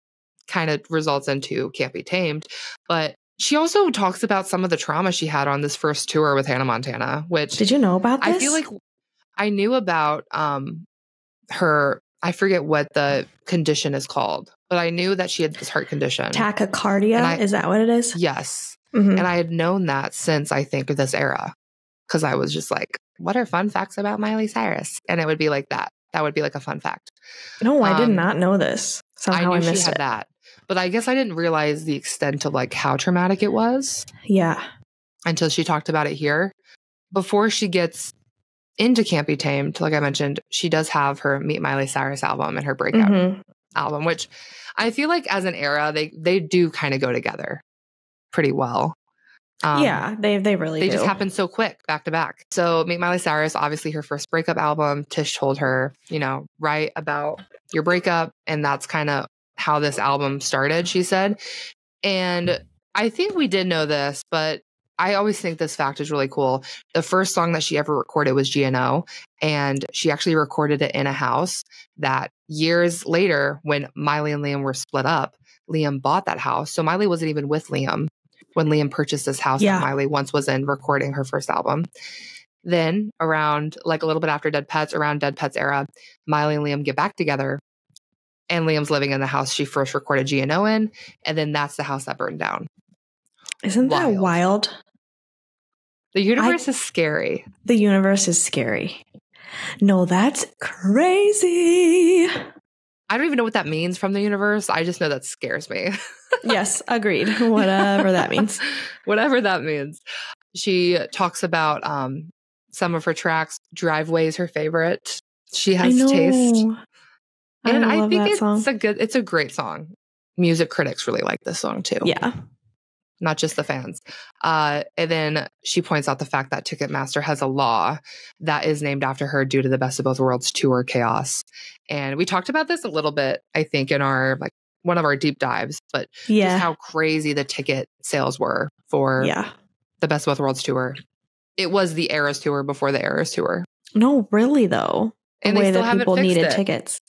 kind of results into Can't Be Tamed. But she also talks about some of the trauma she had on this first tour with Hannah Montana, which... Did you know about this? I feel like I knew about her... I forget what the condition is called, but I knew that she had this heart condition. Tachycardia? Is that what it is? Yes. And I had known that since, I think, this era. Because I was just like, what are fun facts about Miley Cyrus? And it would be like that. That would be like a fun fact. No, I did not know this. Somehow I missed she had that. But I guess I didn't realize the extent of like how traumatic it was. Yeah. Until she talked about it here. Before she gets into Can't Be Tamed, like I mentioned, she does have her Meet Miley Cyrus album and her breakout album, which I feel like as an era, they do kind of go together pretty well. Yeah, they really do. They just happen so quick, back to back. So Meet Miley Cyrus, obviously her first breakup album. Tish told her, write about your breakup. And that's kind of how this album started, she said. And I think we did know this, but I always think this fact is really cool. The first song that she ever recorded was GNO, and she actually recorded it in a house that years later, when Miley and Liam were split up, Liam bought that house. So Miley wasn't even with Liam when Liam purchased this house that Miley once was in recording her first album. Then around like a little bit after Dead Pets, around Dead Pets era, Miley and Liam get back together, and Liam's living in the house she first recorded GNO in. And then that's the house that burned down. Isn't that wild? The universe is scary. The universe is scary. No, that's crazy. I don't even know what that means from the universe. I just know that scares me. Yes, agreed. Whatever that means. Whatever that means. She talks about some of her tracks. Driveway is her favorite. She has taste. And I think it's a great song. Music critics really like this song too. Yeah. Not just the fans. And then she points out the fact that Ticketmaster has a law that is named after her due to the Best of Both Worlds tour chaos. And we talked about this a little bit, I think, in our one of our deep dives, but just how crazy the ticket sales were for the Best of Both Worlds tour. It was the Eras tour before the Eras tour. No, really though. And they still haven't people fixed needed it. Tickets.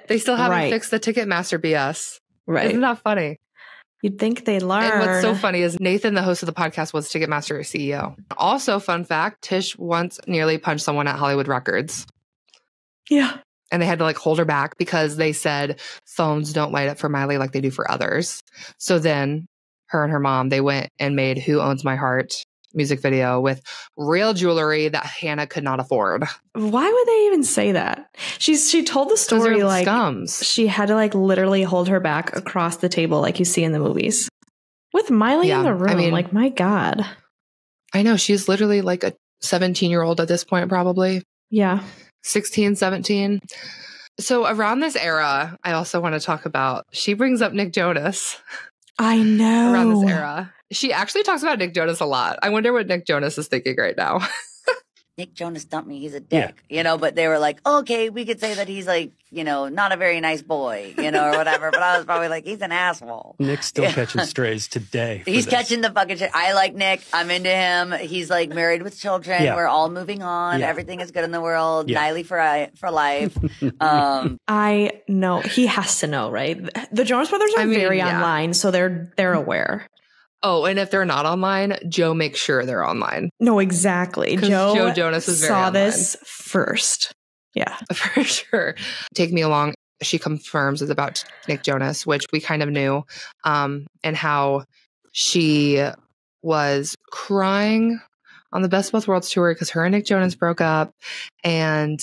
They still haven't fixed the Ticketmaster BS. Right. Isn't that funny? You'd think they'd learn. And what's so funny is Nathan, the host of the podcast, was Ticketmaster CEO. Also, fun fact, Tish once nearly punched someone at Hollywood Records. Yeah. And they had to hold her back because they said phones don't light up for Miley like they do for others. So then her and her mom, they went and made Who Owns My Heart music video with real jewelry that Hannah could not afford. Why would they even say that? She told the story like scums. She had to like literally hold her back across the table like you see in the movies. With Miley in the room, I mean, like, my God. I know. She's literally like a 17-year-old at this point, probably. Yeah. 16, 17. So around this era, I also want to talk about, she brings up Nick Jonas. I know. Around this era. She actually talks about Nick Jonas a lot. I wonder what Nick Jonas is thinking right now. Nick Jonas dumped me. He's a dick, you know, but they were like, okay, we could say that he's like, you know, not a very nice boy, you know, or whatever. But I was probably like, he's an asshole. Nick's still catching strays today. He's catching the fucking shit. I like Nick. I'm into him. He's like married with children. Yeah. We're all moving on. Yeah. Everything is good in the world. Yeah. Miley for life. I know. He has to know, right? The Jonas Brothers are very online, so they're aware. Oh, and if they're not online, Joe makes sure they're online. No, exactly. Joe Jonas is very saw online. This first. Yeah. For sure. Take Me Along, she confirms, is about Nick Jonas, which we kind of knew, and how she was crying on the Best of Both Worlds tour because her and Nick Jonas broke up, and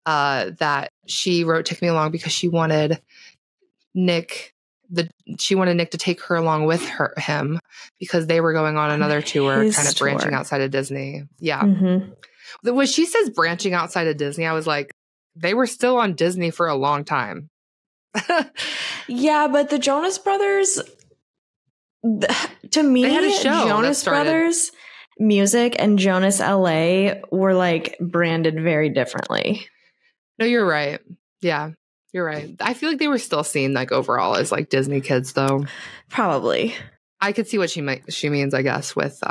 that she wrote Take Me Along because she wanted Nick to take her along with him because they were going on another tour, kind of branching outside of Disney. Yeah. Mm-hmm. When she says branching outside of Disney, I was like, they were still on Disney for a long time. Yeah, but the Jonas Brothers, to me, they had a show Jonas Brothers music and Jonas LA were like branded very differently. No, you're right. Yeah. You're right. I feel like they were still seen like overall as like Disney kids, though. Probably. I could see what she means, I guess, with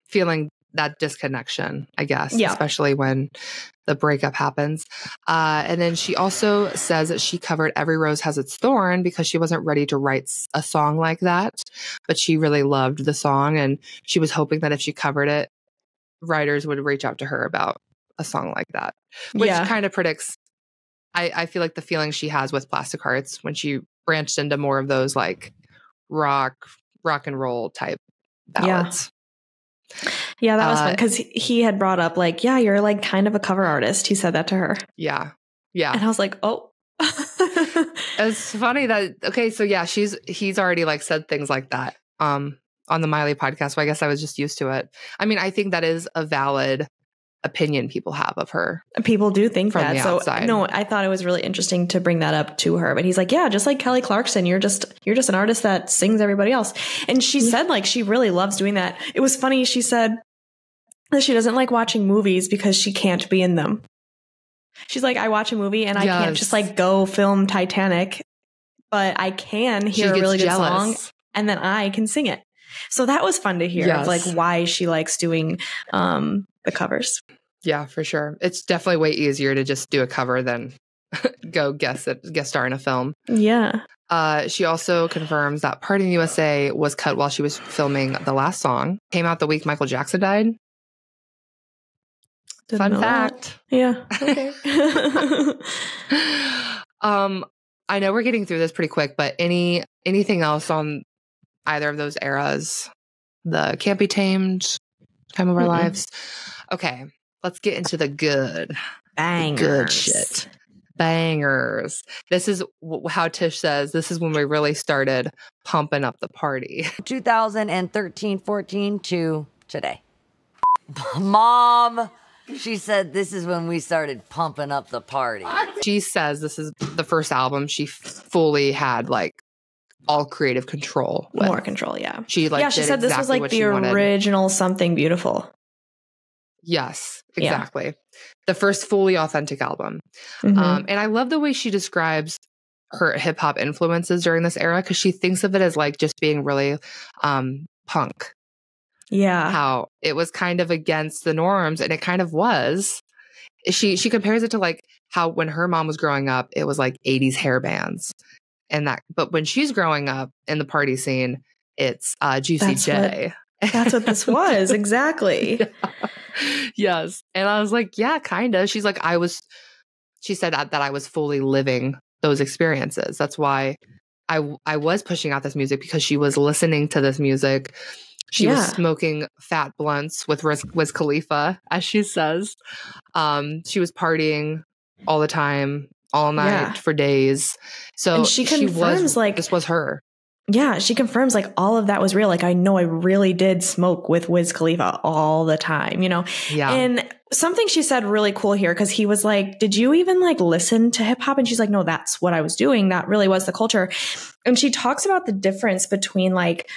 feeling that disconnection, I guess, especially when the breakup happens. And then she also says that she covered Every Rose Has Its Thorn because she wasn't ready to write a song like that, but she really loved the song, and she was hoping that if she covered it, writers would reach out to her about a song like that, which kind of predicts. I feel like the feeling she has with Plastic Hearts when she branched into more of those like rock and roll type ballads. Yeah, that was fun because he had brought up like, yeah, you're like kind of a cover artist. He said that to her. Yeah. Yeah. And I was like, oh. It's funny that, okay, so yeah, he's already like said things like that on the Miley podcast. So I guess I was just used to it. I mean, I think that is a valid opinion people have of her. People do think from that. The so outside. No, I thought it was really interesting to bring that up to her. But he's like, yeah, just like Kelly Clarkson, you're just an artist that sings everybody else. And she said like she really loves doing that. It was funny. She said that she doesn't like watching movies because she can't be in them. She's like, I watch a movie and I can't just like go film Titanic, but I can hear a really good song and then I can sing it. So that was fun to hear of like why she likes doing the covers. Yeah, for sure. It's definitely way easier to just do a cover than go guest star in a film. Yeah. She also confirms that Party in the USA was cut while she was filming the last song. Came out the week Michael Jackson died. Fun fact. Yeah. Okay. I know we're getting through this pretty quick, but anything else on either of those eras? The Can't Be Tamed time of our lives. Okay, let's get into the good. Bangers. The good shit. Bangers. This is how Tish says, this is when we really started pumping up the party. 2013, 14 to today. Mom, she said this is when we started pumping up the party. She says this is the first album she fully had like all creative control with. More control, yeah. She she said this was like the original Something Beautiful. Yes, exactly. Yeah. The first fully authentic album. Mm-hmm. And I love the way she describes her hip hop influences during this era because she thinks of it as like just being really punk. Yeah. How it was kind of against the norms, and it kind of was. She compares it to like how when her mom was growing up, it was like 80s hair bands. But when she's growing up in the party scene, it's Juicy J. That's what this was. Exactly. Yeah. Yes. And I was like, yeah, kind of. She's like, she said that I was fully living those experiences. That's why I was pushing out this music, because she was listening to this music. She was smoking fat blunts with Wiz Khalifa, as she says. She was partying all the time, all night for days. So and she confirms this was her. Yeah, she confirms like all of that was real. Like, I know I really did smoke with Wiz Khalifa all the time, you know? Yeah. And something she said really cool here, because he was like, did you even like listen to hip hop? And she's like, no, that's what I was doing. That really was the culture. And she talks about the difference between like,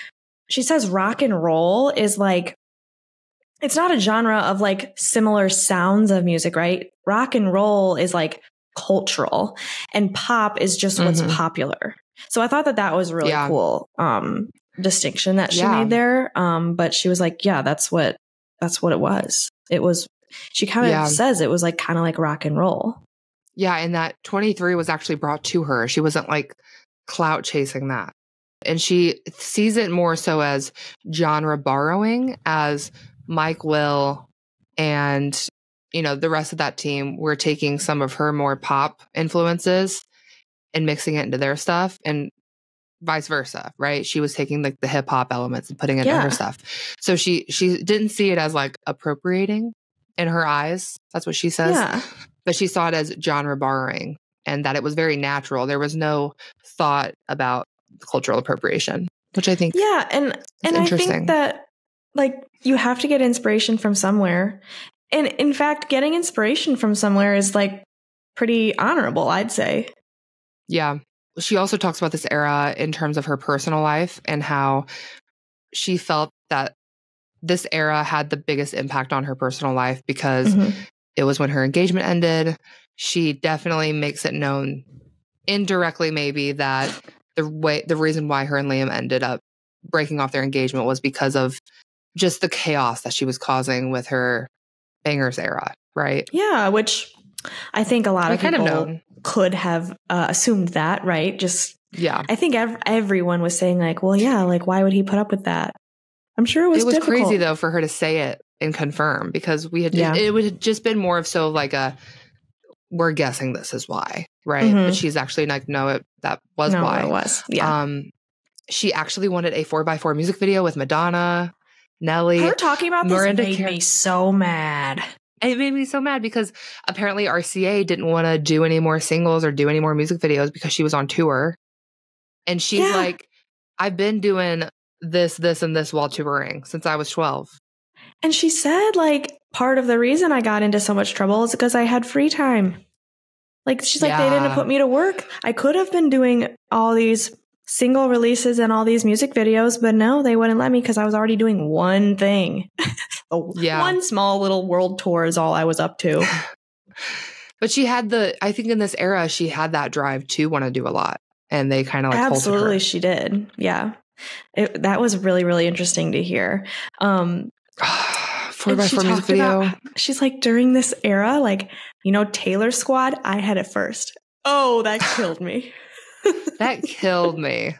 she says rock and roll is like, it's not a genre of like similar sounds of music, right? Rock and roll is like cultural and pop is just what's popular. So I thought that was really cool distinction that she made there. But she was like, yeah, that's what it was. It was, she kind of says it was like kind of like rock and roll. Yeah. And that 23 was actually brought to her. She wasn't like clout chasing that. And she sees it more so as genre borrowing, as Mike Will and, you know, the rest of that team were taking some of her more pop influences and mixing it into their stuff, and vice versa, right? She was taking like the hip hop elements and putting it in her stuff. So she didn't see it as like appropriating in her eyes. That's what she says. Yeah. But she saw it as genre borrowing, and that it was very natural. There was no thought about cultural appropriation, which I think and I think that like you have to get inspiration from somewhere. And in fact, getting inspiration from somewhere is like pretty honorable, I'd say. Yeah. She also talks about this era in terms of her personal life and how she felt that this era had the biggest impact on her personal life because it was when her engagement ended. She definitely makes it known indirectly, maybe, that the reason why her and Liam ended up breaking off their engagement was because of just the chaos that she was causing with her Bangers era, right? Yeah, which I think a lot of people could have assumed that, right? Just I think everyone was saying like, well, yeah, like why would he put up with that? I'm sure it was difficult. Crazy though for her to say it and confirm, because we had it would have just been more of so like we're guessing this is why, right? But she's actually like, no, that was why. It was. Yeah. She actually wanted a 4x4 music video with Madonna, Nelly. Her talking about this made me so mad. It made me so mad because apparently RCA didn't want to do any more singles or do any more music videos because she was on tour. And she's like, I've been doing this, and this while touring since I was 12. And she said, like, part of the reason I got into so much trouble is because I had free time. Like, she's like, they didn't put me to work. I could have been doing all these single releases and all these music videos, but no, they wouldn't let me because I was already doing one thing. One small little world tour is all I was up to. But she had I think in this era, she had that drive to want to do a lot. And they kind of like absolutely, she did. Yeah. That was really, really interesting to hear. 4x4 music video. She's like, during this era, like, you know, Taylor Squad, I had it first. Oh, that killed me. That killed me.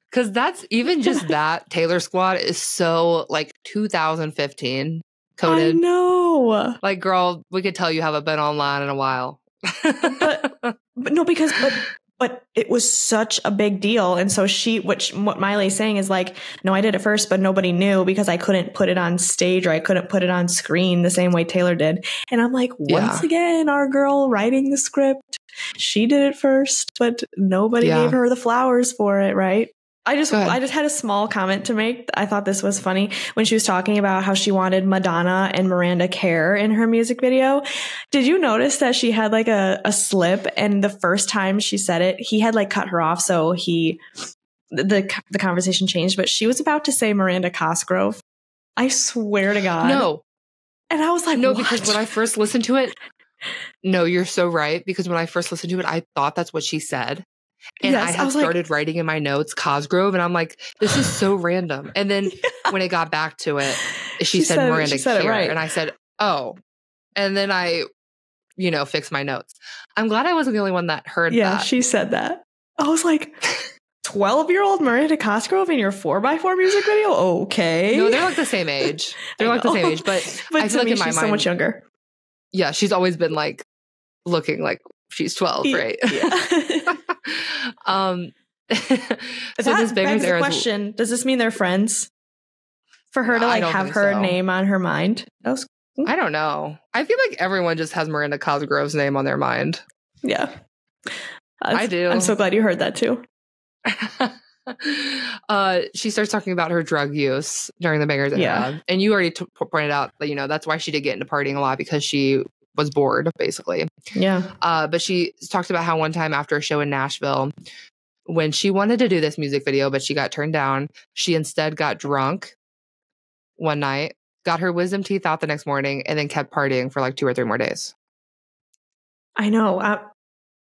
Because that's even just that Taylor Squad is so like 2015 coded. I know. Like, girl, we could tell you haven't been online in a while. but no, because but it was such a big deal. And so what Miley's saying is like, no, I did it first, but nobody knew because I couldn't put it on stage or I couldn't put it on screen the same way Taylor did. And I'm like, once again, our girl writing the script, she did it first, but nobody gave her the flowers for it, right? I just had a small comment to make. I thought this was funny when she was talking about how she wanted Madonna and Miranda Kerr in her music video. Did you notice that she had like a slip, and the first time she said it, he had like cut her off, so the conversation changed, but she was about to say Miranda Cosgrove. I swear to God. No. And I was like, no, what? because when I first listened to it, no, you're so right. Because when I first listened to it, I thought that's what she said. And I had started writing in my notes Cosgrove, and I'm like, this is so random. And then when it got back to it, she said Miranda Kerr, right. And I said, oh. And then I, fixed my notes. I'm glad I wasn't the only one that heard that. Yeah, she said that. I was like, 12-year-old Miranda Cosgrove in your 4x4 music video? Okay. No, they're like the same age. But I feel like in my mind, she's so much younger. Yeah, she's always been like looking like she's 12, right? Yeah. So this Bangers era question, does this mean they're friends? For her to I like don't have think her so. name on her mind. That was I don't know. I feel like everyone just has Miranda Cosgrove's name on their mind. yeah. I do. I'm so glad you heard that too. She starts talking about her drug use during the Bangers era. Yeah. And you already pointed out that, you know, that's why she did get into partying a lot, because she was bored, basically. Yeah. But she talked about how one time after a show in Nashville, when she wanted to do this music video, but she got turned down, she instead got drunk one night, got her wisdom teeth out the next morning, and then kept partying for like 2 or 3 more days. I know.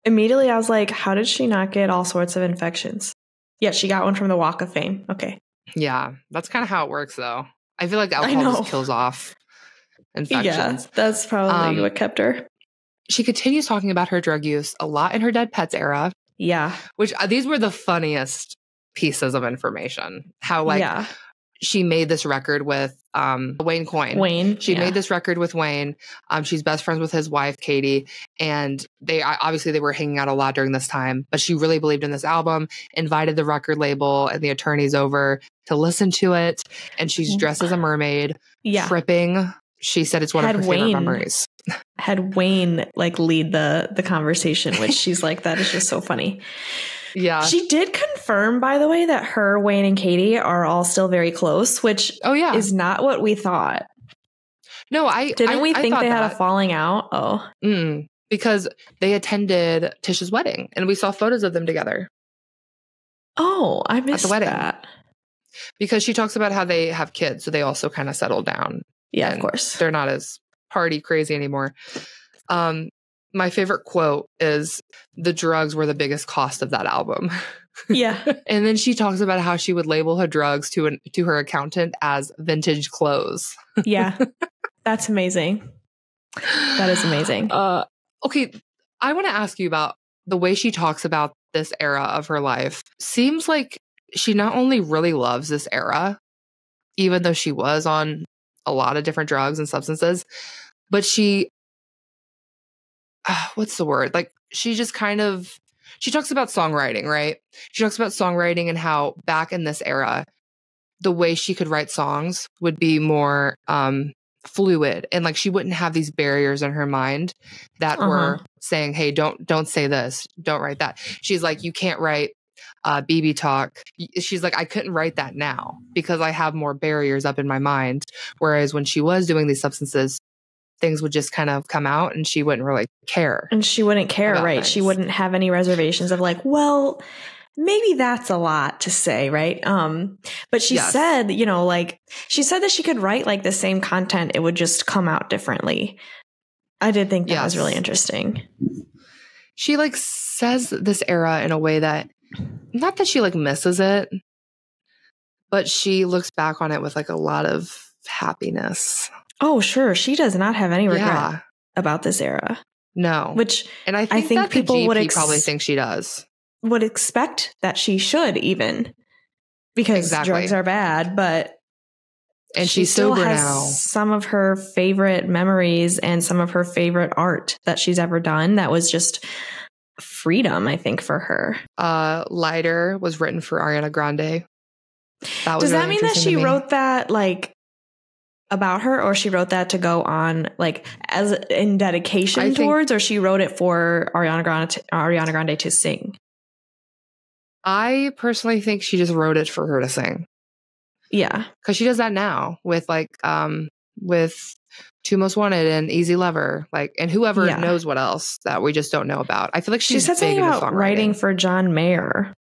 Immediately I was like, how did she not get all sorts of infections? Yeah, she got one from the Walk of Fame. Okay. Yeah, that's kind of how it works, though. I feel like alcohol just kills off infections. Yeah, that's probably what kept her. She continues talking about her drug use a lot in her Dead Pets era. Yeah. Which these were the funniest pieces of information. How like she made this record with Wayne Coyne. Wayne. She made this record with Wayne. She's best friends with his wife, Katie. And they were hanging out a lot during this time. But she really believed in this album, invited the record label and the attorneys over to listen to it. And she's dressed as a mermaid, tripping. She said it's one of her favorite memories. Had Wayne like lead the conversation, which she's like, that is just so funny. Yeah. She did confirm, by the way, that her, Wayne, and Katie are all still very close, which is not what we thought. No, Didn't we think they had a falling out? Oh. Because they attended Tish's wedding and we saw photos of them together. Oh, I missed at the wedding. that. Because she talks about how they have kids, so they also kind of settled down. Yeah, of course. They're not as party crazy anymore. My favorite quote is, "The drugs were the biggest cost of that album." Yeah. And then she talks about how she would label her drugs to her accountant as vintage clothes. Yeah. That's amazing. That is amazing. Okay, I want to ask you about the way she talks about this era of her life. Seems like she not only really loves this era, even though she was on a lot of different drugs and substances, but she, what's the word? Like, she just kind of, she talks about songwriting, right? She talks about songwriting and how back in this era, the way she could write songs would be more fluid, and like she wouldn't have these barriers in her mind that were saying, hey, don't say this, don't write that. She's like, you can't write BB talk. She's like, I couldn't write that now because I have more barriers up in my mind. Whereas when she was doing these substances, things would just kind of come out and she wouldn't really care. And she wouldn't care, right? Things. She wouldn't have any reservations of like, well, maybe that's a lot to say, right? But she said, you know, like she said that she could write like the same content, it would just come out differently. I did think that was really interesting. She like says this era in a way that, not that she like misses it, but she looks back on it with like a lot of happiness. Oh, sure. She does not have any regret about this era. No. And I think that people would probably think she does. Would expect that she should, even because drugs are bad, but and she she's still sober has now. Some of her favorite memories and some of her favorite art that she's ever done. That was just freedom, I think, for her. Lighter was written for Ariana Grande. Does that mean that she wrote that like about her, or she wrote that to go on like as in dedication towards, or she wrote it for Ariana Grande to sing? I personally think she just wrote it for her to sing. Yeah. Because she does that now with like with Two Most Wanted and Easy Lover, like, and whoever knows what else that we just don't know about. I feel like she said something about writing for John Mayer.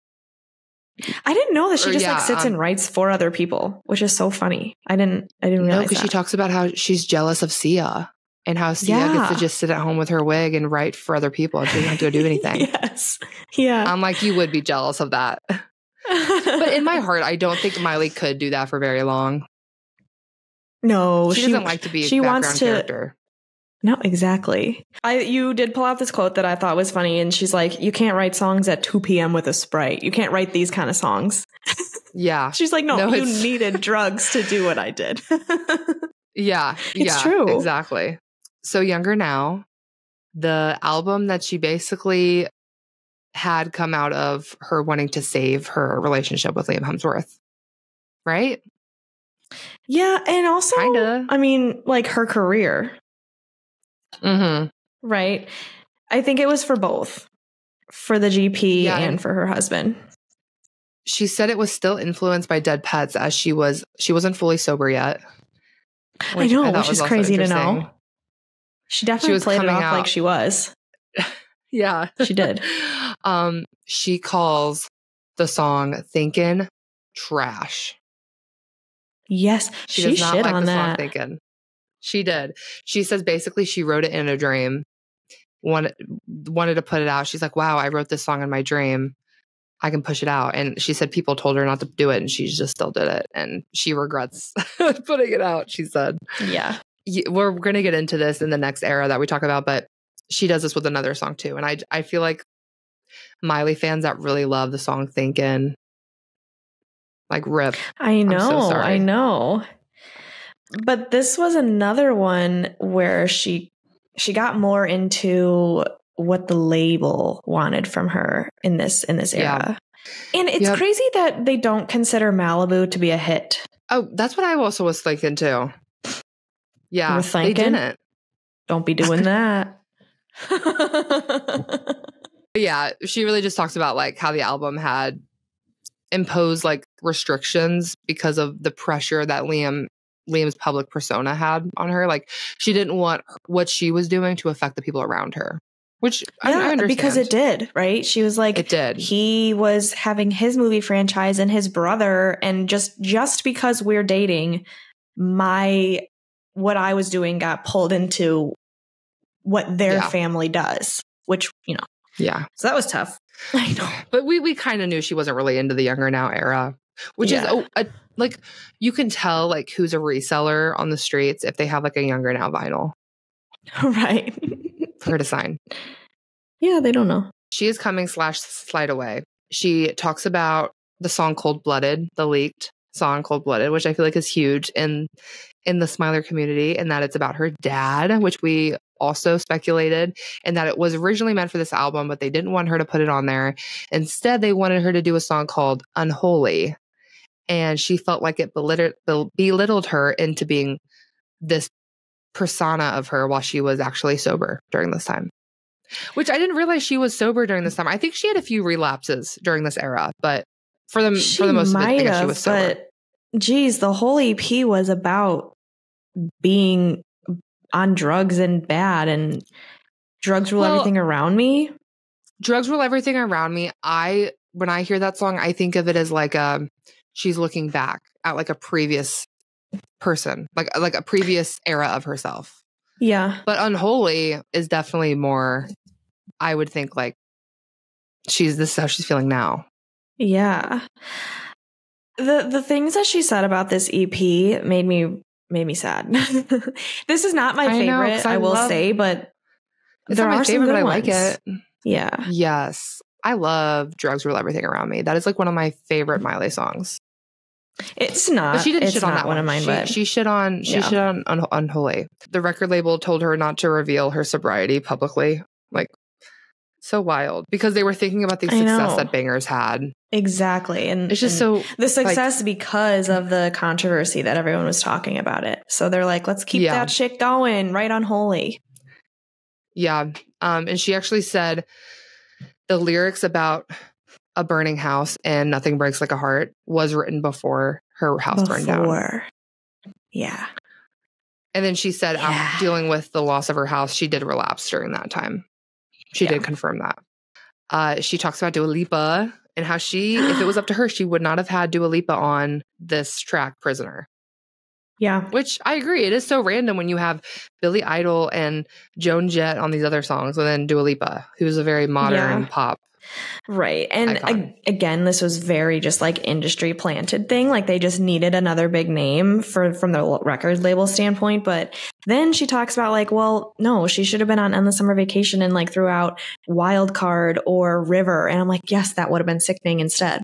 I didn't know that she just like sits and writes for other people, which is so funny. I didn't realize because she talks about how she's jealous of Sia and how Sia gets to just sit at home with her wig and write for other people and she doesn't have to go do anything. Yes. Yeah. I'm like, you would be jealous of that. But in my heart, I don't think Miley could do that for very long. No, she doesn't like to be a background character. No, exactly. You did pull out this quote that I thought was funny, and she's like, you can't write songs at 2 p.m. with a Sprite. You can't write these kind of songs. Yeah. She's like, no, you needed drugs to do what I did. Yeah. It's true. Exactly. So Younger Now, the album that she basically had come out of her wanting to save her relationship with Liam Hemsworth. Right? Yeah. And also, Kinda. I mean, like her career. Mm-hmm. Right. I think it was for both, for the GP and for her husband. She said it was still influenced by dead pets as she wasn't fully sober yet. I know, which is crazy to know. She definitely played it off like she was. Yeah. She did. She calls the song Thinkin' trash. Yes, she does not like the song Thinkin'. She did. She says basically she wrote it in a dream. Wanted to put it out. She's like, wow, I wrote this song in my dream. I can push it out. And she said people told her not to do it and she just still did it. And she regrets putting it out, she said. Yeah. We're going to get into this in the next era that we talk about, but she does this with another song too. And I feel like Miley fans that really love the song Thinkin', like rip. I know. I'm so sorry. I know. But this was another one where she got more into what the label wanted from her in this era. Yeah. And it's crazy that they don't consider Malibu to be a hit. Oh, that's what I also was thinking too. Yeah, they didn't. Don't be doing that. Yeah, she really just talks about like how the album had imposed like restrictions because of the pressure that Liam's public persona had on her. Like she didn't want what she was doing to affect the people around her, which I understand. Because it did, right? She was like, it did. He was having his movie franchise and his brother, and just because we're dating, what I was doing got pulled into what their family does, which, you know. Yeah. So that was tough. I know. But we kind of knew she wasn't really into the Younger Now era, which is like you can tell like who's a reseller on the streets if they have like a Younger Now vinyl. Right. For her to sign. Yeah, they don't know. She is coming / slide away. She talks about the song Cold Blooded, the leaked song Cold Blooded, which I feel like is huge in the Smiler community, and that it's about her dad, which we also speculated, and that it was originally meant for this album, but they didn't want her to put it on there. Instead, they wanted her to do a song called Unholy. And she felt like it belittled her into being this persona of her while she was actually sober during this time. Which I didn't realize she was sober during this time. I think she had a few relapses during this era, but for the most of it, I guess she was sober. But geez, the whole EP was about being on drugs and bad, and drugs rule everything around me. Drugs rule everything around me. When I hear that song, I think of it as like she's looking back at like a previous person, like a previous era of herself. Yeah. But Unholy is definitely more, I would think, like this is how she's feeling now. Yeah. The things that she said about this EP made me sad. This is not my favorite, I will say, but there are some good ones. I like it. Yeah. Yes. I love Drugs Rule Everything Around Me. That is like one of my favorite Miley songs. It's not. But she didn't shit on that one of mine, but she shit on Unholy. The record label told her not to reveal her sobriety publicly. Like, so wild, because they were thinking about the success that Bangers had. Exactly. And it's just so the success because of the controversy that everyone was talking about it. So they're like, let's keep that shit going, right? Unholy. Yeah. And she actually said the lyrics about a burning house and Nothing Breaks Like a Heart was written before her house burned down. Yeah. And then she said after dealing with the loss of her house, she did relapse during that time. She did confirm that. She talks about Dua Lipa and how if it was up to her, she would not have had Dua Lipa on this track, Prisoner. Yeah. Which I agree. It is so random when you have Billy Idol and Joan Jett on these other songs and then Dua Lipa, who's a very modern pop. Right. And again, this was very just like industry planted thing. Like they just needed another big name from the record label standpoint. But then she talks about like, well, no, she should have been on Endless Summer Vacation and like threw out Wild Card or River. And I'm like, yes, that would have been sickening instead.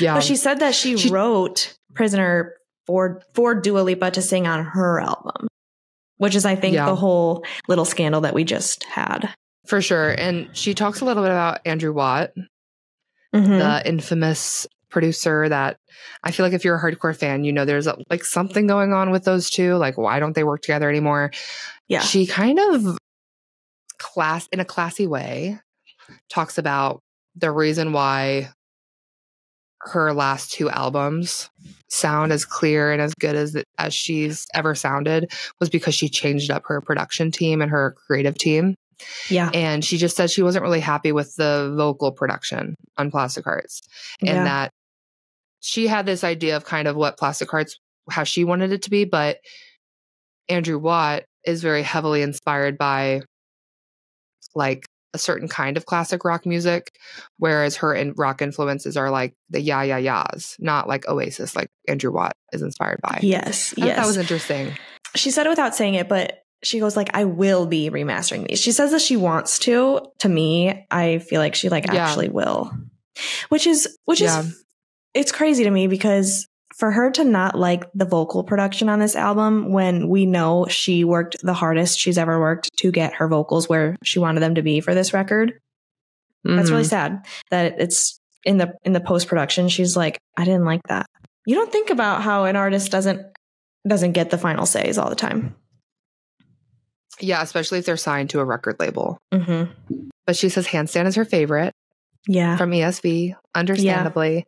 Yeah. But she said that she wrote Prisoner for Dua Lipa to sing on her album, which is, I think, the whole little scandal that we just had. For sure. And she talks a little bit about Andrew Watt, the infamous producer that I feel like if you're a hardcore fan, you know, there's like something going on with those two. Like, why don't they work together anymore? Yeah. She kind of in a classy way talks about the reason why her last two albums sound as clear and as good as she's ever sounded was because she changed up her production team and her creative team. Yeah. And she just said she wasn't really happy with the vocal production on Plastic Hearts, and that she had this idea of kind of what Plastic Hearts, how she wanted it to be. But Andrew Watt is very heavily inspired by like a certain kind of classic rock music, whereas her rock influences are like the yeah, yeah, yeahs, not like Oasis, like Andrew Watt is inspired by. Yes. I thought that was interesting. She said it without saying it, but she goes like, I will be remastering these. She says that she wants to. To me, I feel like she actually will, which is it's crazy to me because for her to not like the vocal production on this album when we know she worked the hardest she's ever worked to get her vocals where she wanted them to be for this record. That's really sad that it's in the post-production. She's like, I didn't like that. You don't think about how an artist doesn't get the final says all the time. Yeah, especially if they're signed to a record label. Mm-hmm. But she says Handstand is her favorite. Yeah. From ESV, understandably. Yeah.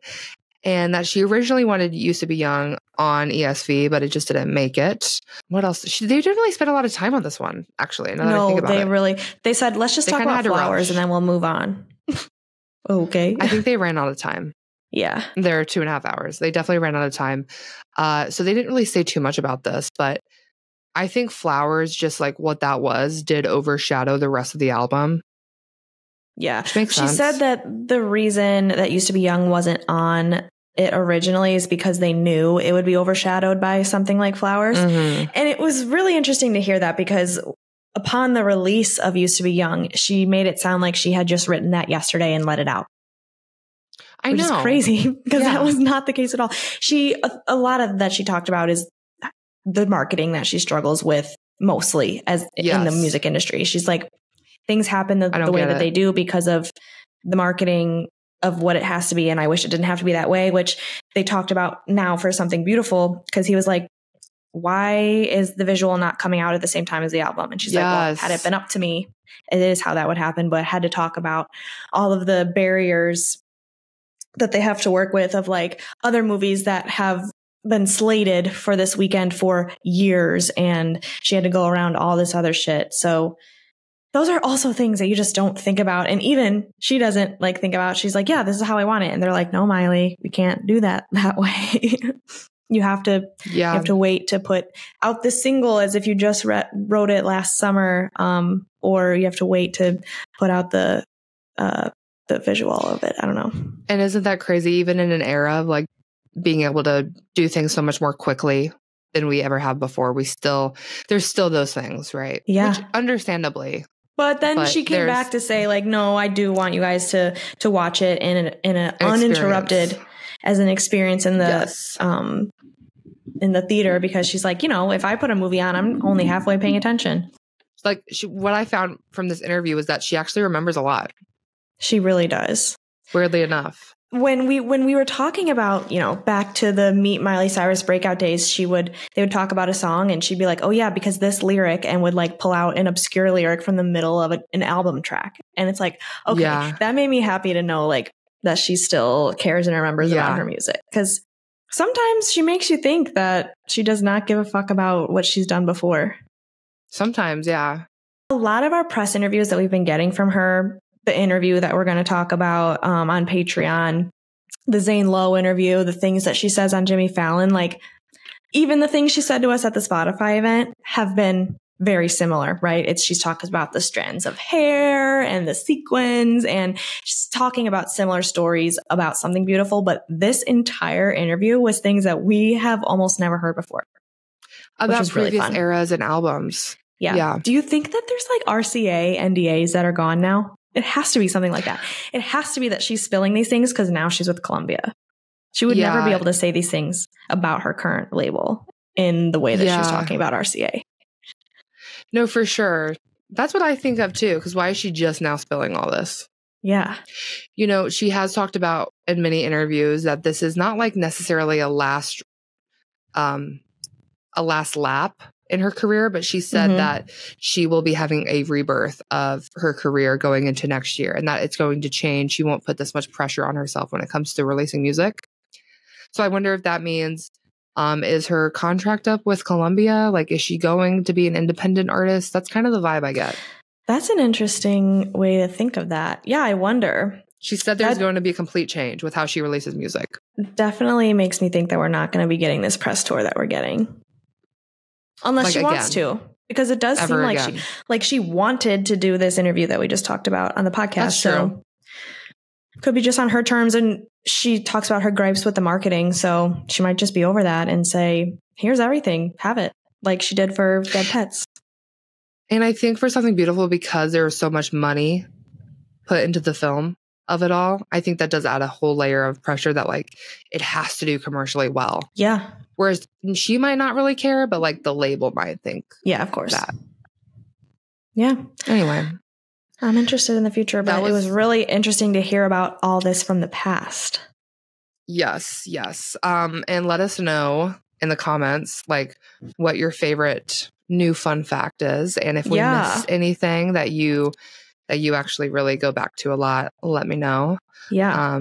And that she originally wanted Used to Be Young on ESV, but it just didn't make it. What else? They didn't really spend a lot of time on this one, actually. No, they said, let's just talk about Flowers and then we'll move on. Okay. I think they ran out of time. Yeah. They're 2.5 hours. They definitely ran out of time. So they didn't really say too much about this, but I think Flowers, just like what that was, did overshadow the rest of the album. Yeah. Which makes sense. She said that the reason that Used to Be Young wasn't on it originally is because they knew it would be overshadowed by something like Flowers. Mm-hmm. And it was really interesting to hear that because upon the release of Used to Be Young, she made it sound like she had just written that yesterday and let it out. I know. Which is crazy because that was not the case at all. A lot of that she talked about is the marketing that she struggles with mostly in the music industry. She's like, things happen the way that they do because of the marketing of what it has to be. And I wish it didn't have to be that way, which they talked about now for Something Beautiful. Cause he was like, why is the visual not coming out at the same time as the album? And she's like, well, had it been up to me, it is how that would happen. But had to talk about all of the barriers that they have to work with of like other movies that have been slated for this weekend for years. And she had to go around all this other shit. So those are also things that you just don't think about. And even she doesn't like think about, she's like, yeah, this is how I want it. And they're like, no, Miley, we can't do that way. You have to wait to put out the single as if you just wrote it last summer. Or you have to wait to put out the visual of it. I don't know. And isn't that crazy? Even in an era of like being able to do things so much more quickly than we ever have before, there's still those things, right? Yeah. Which, understandably. But then she came back to say like, no, I do want you guys to watch it in an uninterrupted as an experience in the theater, because she's like, if I put a movie on, I'm only halfway paying attention. Like what I found from this interview was that she actually remembers a lot. She really does. Weirdly enough. When we were talking about, back to the Meet Miley Cyrus breakout days, they would talk about a song and she'd be like, oh yeah, because this lyric, and would like pull out an obscure lyric from the middle of an album track. And it's like, okay, that made me happy to know like that she still cares and remembers about her music. Because sometimes she makes you think that she does not give a fuck about what she's done before. Sometimes, yeah. A lot of our press interviews that we've been getting from her, the interview that we're going to talk about on Patreon, the Zane Lowe interview, the things that she says on Jimmy Fallon, like even the things she said to us at the Spotify event have been very similar, right? She's talking about the strands of hair and the sequins, and she's talking about similar stories about Something Beautiful. But this entire interview was things that we have almost never heard before. About previous eras and albums. Yeah. Do you think that there's like RCA NDAs that are gone now? It has to be something like that. It has to be that she's spilling these things because now she's with Columbia. She would never be able to say these things about her current label in the way that she's talking about RCA. No, for sure. That's what I think of too. Because why is she just now spilling all this? Yeah. You know, she has talked about in many interviews that this is not like necessarily a last lap in her career, but she said that she will be having a rebirth of her career going into next year and that it's going to change. She won't put this much pressure on herself when it comes to releasing music. So I wonder if that means, is her contract up with Columbia? Like, is she going to be an independent artist? That's kind of the vibe I get. That's an interesting way to think of that. Yeah, I wonder. She said there's going to be a complete change with how she releases music. Definitely makes me think that we're not going to be getting this press tour that we're getting. Unless Like, she wants to. Because it does seem like she wanted to do this interview that we just talked about on the podcast. That's true. So could be just on her terms, and she talks about her gripes with the marketing, so she might just be over that and say, here's everything, have it, like she did for Dead Pets. And I think for Something Beautiful, because there was so much money put into the film of it all, I think that does add a whole layer of pressure that like it has to do commercially well. Yeah. Whereas she might not really care, but like the label might think. Yeah, of course. That. Yeah. Anyway. I'm interested in the future, but it was really interesting to hear about all this from the past. Yes, yes. And let us know in the comments like what your favorite new fun fact is, and if we missed anything that you actually really go back to a lot, let me know. Yeah.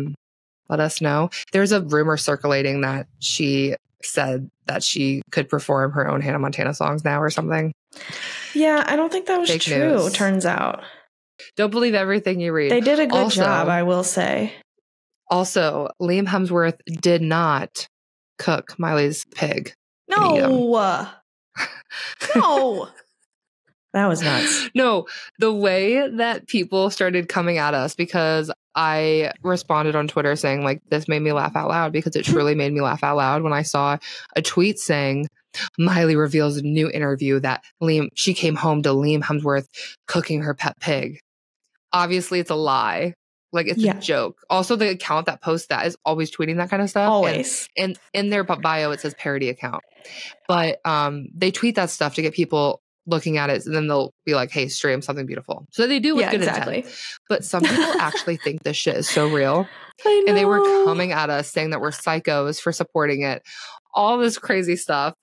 Let us know. There's a rumor circulating that she said that she could perform her own Hannah Montana songs now or something. Yeah, I don't think that was true, news. Turns out. Don't believe everything you read. They did a good job, I will say. Also, Liam Hemsworth did not cook Miley's pig. No. No. That was nuts. No, the way that people started coming at us, because I responded on Twitter saying like, this made me laugh out loud, because it truly made me laugh out loud when I saw a tweet saying Miley reveals a new interview that she came home to Liam Hemsworth cooking her pet pig. Obviously, it's a lie. Like, it's a joke. Also, the account that posts that is always tweeting that kind of stuff. Always. And in their bio, it says parody account. But they tweet that stuff to get people looking at it, and then they'll be like, hey, stream Something Beautiful. So they do with good intent. But some people actually think this shit is so real. I know. And they were coming at us saying that we're psychos for supporting it. All this crazy stuff.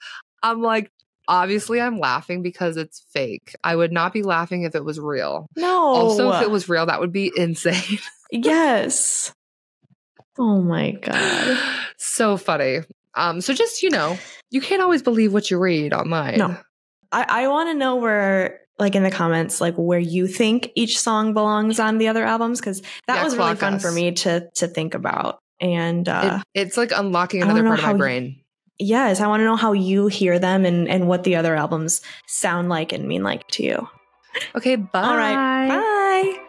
I'm like, obviously, I'm laughing because it's fake. I would not be laughing if it was real. No. Also, if it was real, that would be insane. Yes. Oh my God. So funny. So just, you can't always believe what you read online. No. I want to know where, like in the comments, like where you think each song belongs on the other albums, because that was really fun for me to think about. And it's like unlocking another part of my brain. Yes, I want to know how you hear them and what the other albums sound like and mean like to you. Okay, bye. All right, bye.